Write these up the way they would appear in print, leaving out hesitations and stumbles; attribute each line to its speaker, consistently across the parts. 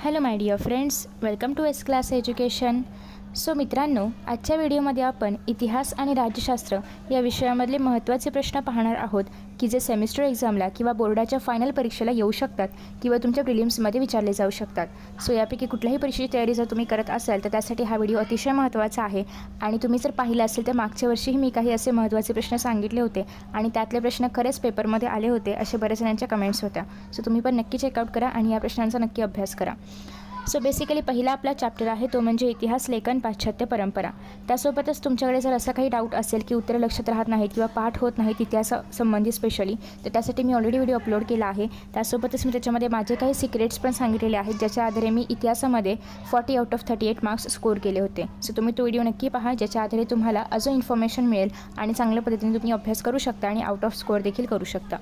Speaker 1: Hello my dear friends, welcome to S class education. So मित्रांनो, आजच्या व्हिडिओमध्ये आपण इतिहास आणि राज्यशास्त्र या विषयामधले महत्त्वाचे प्रश्न पाहणार आहोत की जे सेमिस्टर एक्झामला किंवा बोर्डाच्या फायनल परीक्षेला येऊ शकतात किंवा तुमच्या प्रिलिम्समध्ये विचारले जाऊ शकतात. सो यापैकी कुठल्याही परीक्षेची तयारी जर तुम्ही करत असाल तर त्यासाठी हा व्हिडिओ अतिशय महत्त्वाचा आहे. आणि तुम्ही जर पाहिलं असेल तर मागच्या वर्षीही मी काही असे महत्त्वाचे प्रश्न सांगितले होते आणि त्यातले प्रश्न खरेच पेपरमध्ये आले होते असे बरेच जणांच्या कमेंट्स होत्या. सो तुम्ही पण नक्की चेकआउट करा आणि या प्रश्नांचा नक्की अभ्यास करा. सो बेसिकली पहिला आपला चॅप्टर आहे तो म्हणजे इतिहास लेखन पाश्चात्य परंपरा. त्यासोबतच तुमच्याकडे जर असा काही डाऊट असेल की उत्तरं लक्षात राहत नाहीत किंवा पाठ होत नाहीत इतिहासासंबंधी स्पेशली, तर त्यासाठी मी ऑलरेडी व्हिडिओ अपलोड केला आहे. त्यासोबतच मी त्याच्यामध्ये माझे काही सिक्रेट्स पण सांगितलेले आहेत ज्याच्या आधारे मी इतिहासामध्ये 40 आउट ऑफ 38 मार्क्स स्कोर केले होते. सो तुम्ही तो व्हिडिओ नक्की पहा ज्याच्या आधारे तुम्हाला अजून इन्फॉर्मेशन मिळेल आणि चांगल्या पद्धतीने तुम्ही अभ्यास करू शकता आणि आउट ऑफ स्कोअर देखील करू शकता.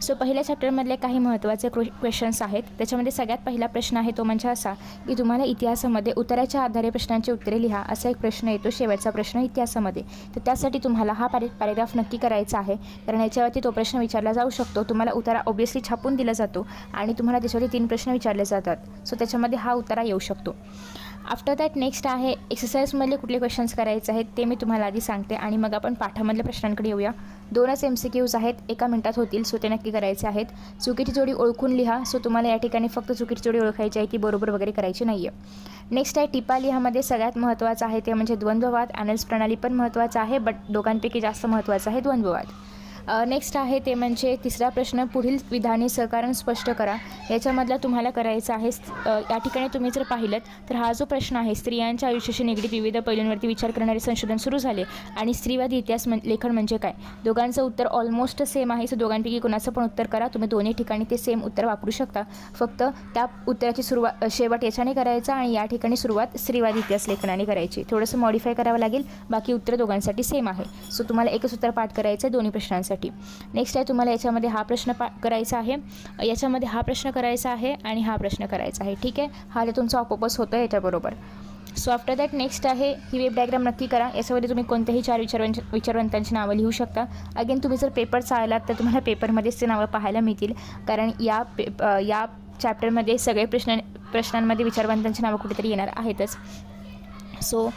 Speaker 1: सो पहिल्या चॅप्टरमधले काही महत्त्वाचे क्वेश्चन्स आहेत. त्याच्यामध्ये सगळ्यात पहिला प्रश्न आहे तो म्हणजे असा की तुम्हाला इतिहासामध्ये उत्तराच्या आधारे प्रश्नांची उत्तरे लिहा असा एक प्रश्न येतो, शेवटचा प्रश्न इतिहासामध्ये. तर त्यासाठी तुम्हाला हा पॅरेग्राफ नक्की करायचा आहे कारण याच्यावरती तो प्रश्न विचारला जाऊ शकतो. तुम्हाला उत्तरा ऑब्वियसली छापून दिला जातो आणि तुम्हाला त्याच्यावरती 3 प्रश्न विचारले जातात. सो त्याच्यामध्ये हा उत्तरा येऊ शकतो. आफ्टर दॅट नेक्स्ट आहे एक्सरसाइजमधले कुठले क्वेश्चन्स करायचे आहेत ते मी तुम्हाला आधी सांगते आणि मग आपण पाठामधल्या प्रश्नांकडे येऊया. 2च MCQs आहेत, 1 मिनिटात होतील. सो ते नक्की करायचे आहेत. चुकीची जोडी ओळखून लिहा. सो तुम्हाला या ठिकाणी फक्त चुकीची जोडी ओळखायची आहे, ती बरोबर वगैरे करायची नाही आहे. नेक्स्ट आहे टिपा लिहामध्ये सगळ्यात महत्त्वाचं आहे ते म्हणजे द्वंद्ववाद. ॲनल्स प्रणाली पण महत्त्वाचं आहे बट दोघांपैकी जास्त महत्त्वाचं आहे द्वंद्ववाद. नेक्स्ट आहे ते म्हणजे तिसरा प्रश्न पुढील विधाने सहकारण स्पष्ट करा. याच्यामधला तुम्हाला करायचं आहे या ठिकाणी तुम्ही जर पाहिलं तर हा जो प्रश्न आहे स्त्रियांच्या आयुष्याशी निगडीत विविध पैलूंवरती विचार करणारे संशोधन सुरू झाले आणि स्त्रीवादी इतिहास लेखन म्हणजे काय. दोघांचं उत्तर ऑलमोस्ट सेम आहे. सो दोघांपैकी कोणाचं पण उत्तर करा. तुम्ही दोन्ही ठिकाणी ते सेम उत्तर वापरू शकता. फक्त त्या उत्तराची शेवट याच्याने करायचा आणि या ठिकाणी सुरुवात स्त्रीवादी इतिहास लेखनाने करायची. थोडंसं मॉडिफाय करावं लागेल, बाकी उत्तर दोघांसाठी सेम आहे. सो तुम्हाला एकच उत्तर पाठ करायचं आहे दोन्ही प्रश्नांसाठी. नेक्स्ट आहे तुम्हाला याच्यामध्ये हा प्रश्न करायचा आहे, याच्यामध्ये हा प्रश्न करायचा आहे आणि हा प्रश्न करायचा आहे. ठीक आहे, हा तुमचा ऑपोपस होतं याच्याबरोबर. सो आफ्टर दॅट नेक्स्ट आहे ही वेब डायग्राम नक्की करा. याच्यामध्ये तुम्ही कोणत्याही 4 विचारवंतांची नावं लिहू शकता. अगेन तुम्ही जर पेपर चाळलात तर तुम्हाला पेपरमध्येच ते नावं पाहायला मिळतील कारण या चॅप्टरमध्ये सगळे प्रश्नांमध्ये विचारवंतांची नावं कुठेतरी येणार आहेतच. सो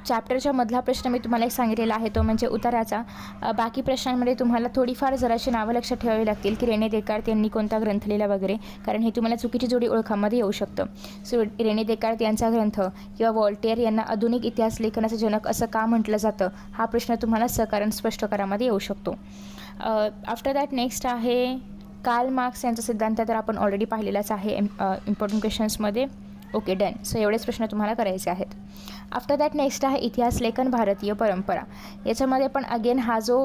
Speaker 1: चॅप्टरच्या मधला प्रश्न मी तुम्हाला एक सांगितलेला आहे तो म्हणजे उत्तराचा. बाकी प्रश्नांमध्ये तुम्हाला थोडीफार जराशी नावं लक्षात ठेवावी लागतील की रेने देकार्त यांनी कोणता ग्रंथ लिहिला वगैरे, कारण हे तुम्हाला चुकीची जोडी ओळखामध्ये येऊ शकतं. सो रेने देकार्त यांचा ग्रंथ किंवा वॉल्टेअर यांना आधुनिक इतिहास लेखनाचं जनक असं का म्हटलं जातं हा प्रश्न तुम्हाला सहकारण स्पष्ट करामध्ये येऊ शकतो. आफ्टर दॅट नेक्स्ट आहे कार्ल मार्क्स यांचा सिद्धांत. तर आपण ऑलरेडी पाहिलेलाच आहे इम्पॉर्टंट क्वेश्चन्समध्ये. Okay, done. सो एवढेच प्रश्न तुम्हाला करायचे आहेत. आफ्टर दॅट नेक्स्ट आहे इतिहास लेखन भारतीय परंपरा. याच्यामध्ये पण अगेन हा जो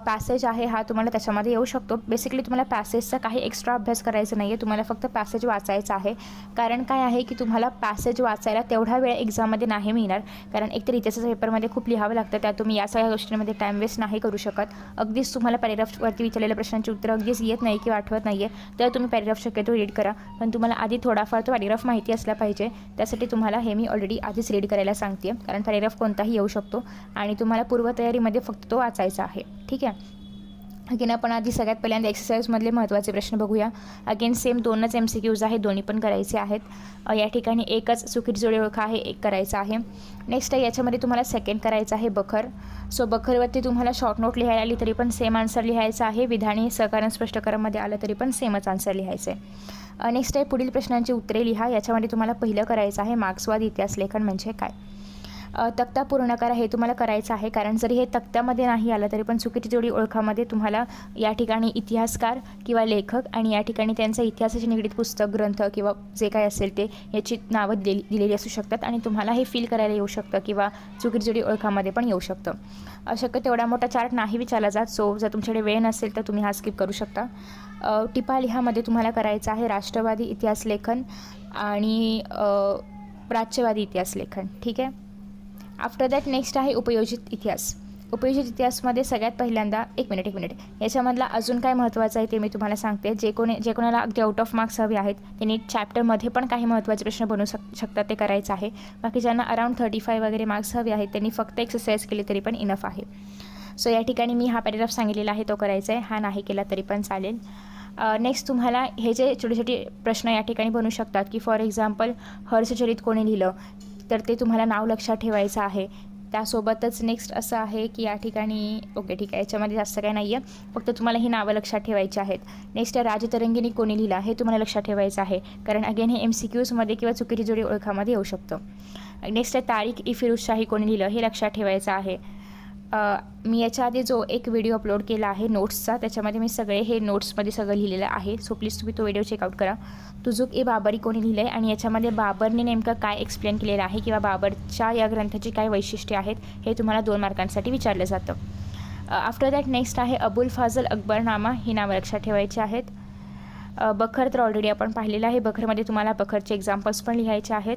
Speaker 1: पॅसेज आहे हा तुम्हाला त्याच्यामध्ये येऊ शकतो. बेसिकली तुम्हाला पॅसेजचा काही एक्स्ट्रा अभ्यास करायचा नाही आहे, तुम्हाला फक्त पॅसेज वाचायचा आहे. कारण काय आहे की तुम्हाला पॅसेज वाचायला तेवढा वेळ एक्झाममध्ये नाही मिळणार कारण एकतर इतिहासाच्या पेपरमध्ये खूप लिहावं लागतं. त्यात तुम्ही या सगळ्या गोष्टींमध्ये टाईम वेस्ट नाही करू शकत. अगदीच तुम्हाला पॅरेग्राफवरती विचारलेल्या प्रश्नांची उत्तर अगदीच येत नाही किंवा आठवत नाही आहे तर तुम्ही पॅरेग्राफ शक्यतो रीड करा. पण तुम्हाला आधी थोडाफार तो पॅरेग्राफ माहिती असला पाहिजे. त्यासाठी तुम्हाला हे मी ऑलरेडी आधीच रीड करायला सांगते कारण पॅरेग्राफ कोणताही येऊ शकतो आणि तुम्हाला पूर्वतयारीमध्ये फक्त तो वाचायचा आहे. ठीक आहे. अगेन आपण आधी सगळ्यात पहिल्यांदा एक्सरसाइजमधले महत्त्वाचे प्रश्न बघूया. अगेन सेम 2च MCQs आहेत, दोन्ही पण करायचे आहेत. या ठिकाणी एकच चुकीची जोडी ओळखा आहे, एक करायचा आहे. नेक्स्ट आहे याच्यामध्ये तुम्हाला सेकंड करायचं आहे बखर. सो बखरवरती तुम्हाला शॉर्ट नोट लिहायला आली तरी पण सेम आन्सर लिहायचा आहे. विधाने सहकारण स्पष्टकरणामध्ये आलं तरी पण सेमच आन्सर लिहायचं आहे. नेक्स्ट आहे पुढील प्रश्नांची उत्तरे लिहा. याच्यामध्ये तुम्हाला पहिलं करायचं आहे मार्क्सवादी इतिहास लेखन म्हणजे काय. तक्ता पूर्ण करा. हे तुम्हाला करायचं आहे कारण जरी हे तक्त्यामध्ये नाही आलं तरी पण चुकीची जोडी ओळखामध्ये तुम्हाला या ठिकाणी इतिहासकार किंवा लेखक आणि या ठिकाणी त्यांचं इतिहासाशी निगडीत पुस्तक, ग्रंथ किंवा जे काय असेल ते याची नावं दिलेली असू शकतात आणि तुम्हाला हे फील करायला येऊ शकतं किंवा चुकीची जोडी ओळखामध्ये पण येऊ शकतं. शक्यतो एवढा मोठा चार्ट नाही विचारला जात. सो जर तुमच्याकडे वेळ नसेल तर तुम्ही हा स्किप करू शकता. टिपा लिहामध्ये तुम्हाला करायचं आहे राष्ट्रवादी इतिहास लेखन आणि प्राच्यवादी इतिहास लेखन. ठीक आहे. आफ्टर दॅट नेक्स्ट आहे उपयोजित इतिहास. उपयोजित इतिहासमध्ये सगळ्यात पहिल्यांदा एक मिनिट याच्यामधला अजून काय महत्त्वाचं आहे ते मी तुम्हाला सांगते. जे कोणाला अगदी आउट ऑफ मार्क्स हवे आहेत त्यांनी चॅप्टरमध्ये पण काही महत्त्वाचे प्रश्न बनवू शकतात ते करायचं आहे. बाकी ज्यांना अराउंड 35 वगैरे मार्क्स हवे आहेत त्यांनी फक्त एक्सरसाइज केली तरी पण इनफ आहे. सो या ठिकाणी मी हा पॅरेग्राफ सांगितलेला आहे तो करायचा आहे. हा नाही केला तरी पण चालेल. नेक्स्ट तुम्हाला हे जे छोटे छोटे प्रश्न या ठिकाणी बनू शकतात की फॉर एक्झाम्पल हर्षचरित कोणी लिहिलं, तर ते तुम्हाला नाव लक्षात ठेवायचं आहे. त्यासोबतच नेक्स्ट असं आहे की या ठिकाणी ओके ठीक आहे, याच्यामध्ये जास्त काही नाही आहे, फक्त तुम्हाला ही नावं लक्षात ठेवायची आहेत. नेक्स्ट राजतरंगिणी कोणी लिहिला हे तुम्हाला लक्षात ठेवायचं आहे, कारण अगेन हे MCQजमध्ये किंवा चुकीची जोडी ओळखामध्ये येऊ शकतं. नेक्स्ट आहे तारीख ई फिरोजशाही कोणी लिहिलं हे लक्षात ठेवायचं आहे. मी याच्या आधी जो एक व्हिडिओ अपलोड केला आहे नोट्सचा, त्याच्यामध्ये मी सगळे हे नोट्समध्ये सगळं लिहिलेलं आहे. सो प्लीज तुम्ही तो व्हिडिओ चेकआउट करा. तुझुक ए बाबरी कोणी लिहिलं आहे आणि याच्यामध्ये बाबरने नेमकं काय एक्सप्लेन केलेलं आहे किंवा बाबरच्या या ग्रंथाची काय वैशिष्ट्ये आहेत हे तुम्हाला 2 मार्कांसाठी विचारलं जातं. आफ्टर दॅट नेक्स्ट आहे अबुल फाजल अकबरनामा, ही नावं लक्षात ठेवायची आहेत. बखर तर ऑलरेडी आपण पाहिलेलं आहे, बखरमध्ये तुम्हाला बखरचे एक्झाम्पल्स पण लिहायचे आहेत.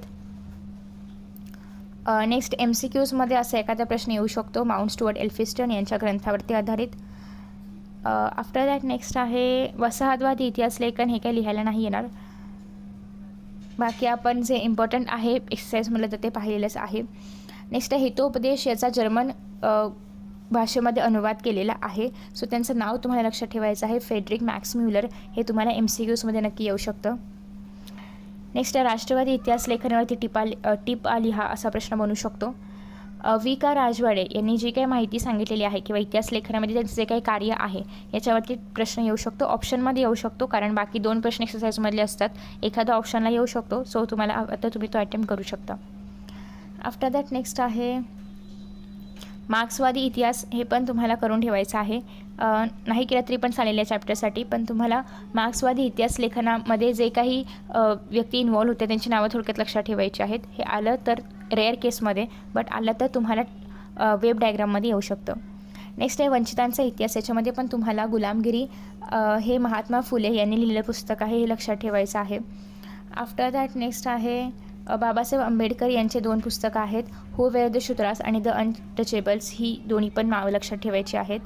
Speaker 1: नेक्स्ट MCQजमध्ये असा एखादा प्रश्न येऊ शकतो माउंट स्टुअर्ट एल्फिस्टन यांच्या ग्रंथावरती आधारित. आफ्टर दॅट नेक्स्ट आहे वसाहतवादी इतिहास लेखन, हे काही लिहायला नाही येणार. बाकी आपण जे इम्पॉर्टंट आहे एक्सरसाइज म्हटलं तर ते पाहिलेलंच आहे. नेक्स्ट आहे हितोपदेश, याचा जर्मन भाषेमध्ये अनुवाद केलेला आहे. सो त्यांचं नाव तुम्हाला लक्षात ठेवायचं आहे, फेडरिक मॅक्स म्युलर. हे तुम्हाला MCQजमध्ये नक्की येऊ शकतं. नेक्स्ट आहे राष्ट्रवादी इतिहास लेखनावरती टिपा लिहा, असा प्रश्न बनू शकतो. V.K. राजवाडे यांनी जी काही माहिती सांगितलेली आहे किंवा इतिहास लेखनामध्ये त्यांचं जे काही कार्य आहे याच्यावरती प्रश्न येऊ शकतो. ऑप्शनमध्ये येऊ शकतो, कारण बाकी 2 प्रश्न एक्सरसाइजमधले असतात, एखादा ऑप्शनला येऊ शकतो. सो आता तुम्ही तो अटेम्प्ट करू शकता. आफ्टर दॅट नेक्स्ट आहे मार्क्सवादी इतिहास, हे पण तुम्हाला करून ठेवायचं आहे. नाही केलं तरी पण चालेल या चॅप्टरसाठी, पण तुम्हाला मार्क्सवादी इतिहास लेखनामध्ये जे काही व्यक्ती इन्वॉल्व होते त्यांची नावं थोडक्यात लक्षात ठेवायची आहेत. हे आलं तर रेअर केसमध्ये, बट आलं तर तुम्हाला वेब डायग्राममध्ये येऊ शकतं. नेक्स्ट आहे वंचितांचा इतिहास, याच्यामध्ये पण तुम्हाला गुलामगिरी हे महात्मा फुले यांनी लिहिलेलं पुस्तक आहे, हे लक्षात ठेवायचं आहे. आफ्टर दॅट नेक्स्ट आहे बाबासाहेब आंबेडकर यांचे 2 पुस्तकं आहेत, हू वेअर द शूद्रास आणि द अनटचेबल्स, ही दोन्ही पण नावं लक्षात ठेवायची आहेत.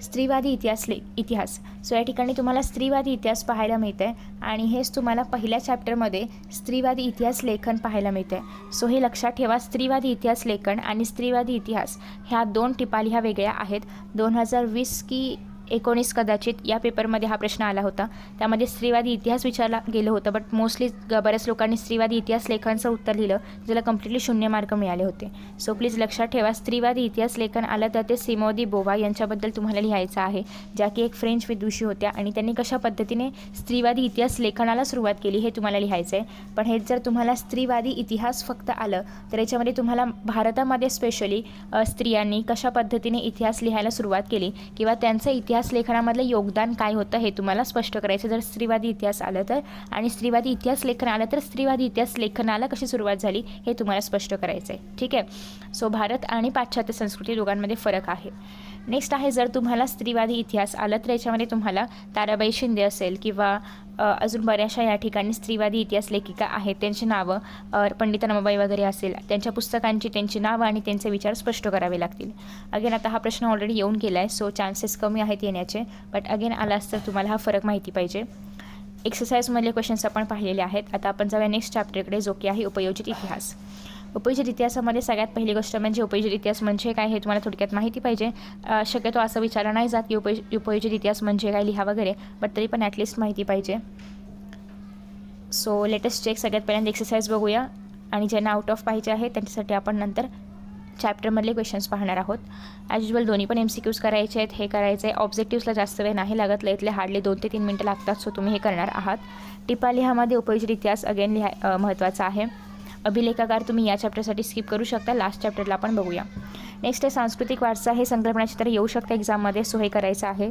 Speaker 1: स्त्रीवादी इतिहास, सो या ठिकाणी तुम्हाला स्त्रीवादी इतिहास पाहायला मिळतं आहे आणि हेच तुम्हाला पहिल्या चॅप्टरमध्ये स्त्रीवादी इतिहास लेखन पाहायला मिळतं आहे. सो हे लक्षात ठेवा, स्त्रीवादी इतिहास लेखन आणि स्त्रीवादी इतिहास ह्या 2 टिपाली ह्या वेगळ्या आहेत. 2020 की 19 कदाचित या पेपरमध्ये हा प्रश्न आला होता, त्यामध्ये स्त्रीवादी इतिहास विचारला गेलं होतं, बट मोस्टली बऱ्याच लोकांनी स्त्रीवादी इतिहास लेखनचं उत्तर लिहिलं, ज्याला कम्प्लिटली 0 मार्क मिळाले होते. सो प्लीज लक्षात ठेवा, स्त्रीवादी इतिहास लेखन आलं तर ते सिमोन दी बोव्वार यांच्याबद्दल तुम्हाला लिहायचं आहे, ज्या की एक फ्रेंच विदुषी होत्या आणि त्यांनी कशा पद्धतीने स्त्रीवादी इतिहास लेखनाला सुरुवात केली हे तुम्हाला लिहायचं आहे. पण हे जर तुम्हाला स्त्रीवादी इतिहास फक्त आलं तर याच्यामध्ये तुम्हाला भारतामध्ये स्पेशली स्त्रियांनी कशा पद्धतीने इतिहास लिहायला सुरुवात केली किंवा त्यांचं इतिहास लेखनामधलं योगदान काय होतं हे तुम्हाला स्पष्ट करायचं जर स्त्रीवादी इतिहास आलं तर, आणि स्त्रीवादी इतिहास लेखन आलं तर स्त्रीवादी इतिहास लेखनाला कशी सुरुवात झाली हे तुम्हाला स्पष्ट करायचं आहे. ठीक आहे. सो भारत आणि पाश्चात्य संस्कृती दोघांमध्ये फरक आहे. नेक्स्ट आहे जर तुम्हाला स्त्रीवादी इतिहास आलं तर याच्यामध्ये तुम्हाला ताराबाई शिंदे असेल किंवा अजून बऱ्याचशा या ठिकाणी स्त्रीवादी इतिहास लेखिका आहेत, त्यांची नावं पंडित रमाबाई वगैरे असेल, त्यांच्या पुस्तकांची त्यांची नावं आणि त्यांचे विचार स्पष्ट करावे लागतील. अगेन आता हा प्रश्न ऑलरेडी येऊन गेला आहे, सो चान्सेस कमी आहेत येण्याचे, बट अगेन आलाच तर तुम्हाला हा फरक माहिती पाहिजे. एक्सरसाइजमधले क्वेश्चन्स आपण पाहिलेले आहेत. आता आपण जाऊया नेक्स्ट चॅप्टरकडे, जो की आहे उपयोजित इतिहास. उपयोजित इतिहासामध्ये सगळ्यात पहिली गोष्ट म्हणजे उपयोजित इतिहास म्हणजे काय हे तुम्हाला थोडक्यात माहिती पाहिजे. शक्यतो असं विचारलं नाही जात की उपयोजित इतिहास म्हणजे काय लिहा वगैरे, बट तरी पण ॲटलिस्ट माहिती पाहिजे. So latest check. सगळ्यात पहिल्यांदा एक्सरसाइज बघूया आणि ज्यांना आउट ऑफ पाहिजे आहे त्यांच्यासाठी आपण नंतर चॅप्टरमधले क्वेश्चन्स पाहणार आहोत. ॲज युजल दोन्ही पण MCQs करायचे आहेत. हे करायचं आहे ऑब्जेक्टिव्सला जास्त वेळ नाही लागत, इथले हार्डली 2 ते 3 मिनटं लागतात. सो तुम्ही हे करणार आहात. टिपा लिहामध्ये उपयोजित इतिहास अगेन महत्त्वाचा आहे. अभिलेखागार तुम्ही या चॅप्टरसाठी स्किप करू शकता, लास्ट चॅप्टरला आपण बघूया. नेक्स्ट आहे सांस्कृतिक वारसा, हे संकल्पनाची तर येऊ शकते एक्झाममध्ये, सो हे करायचं आहे.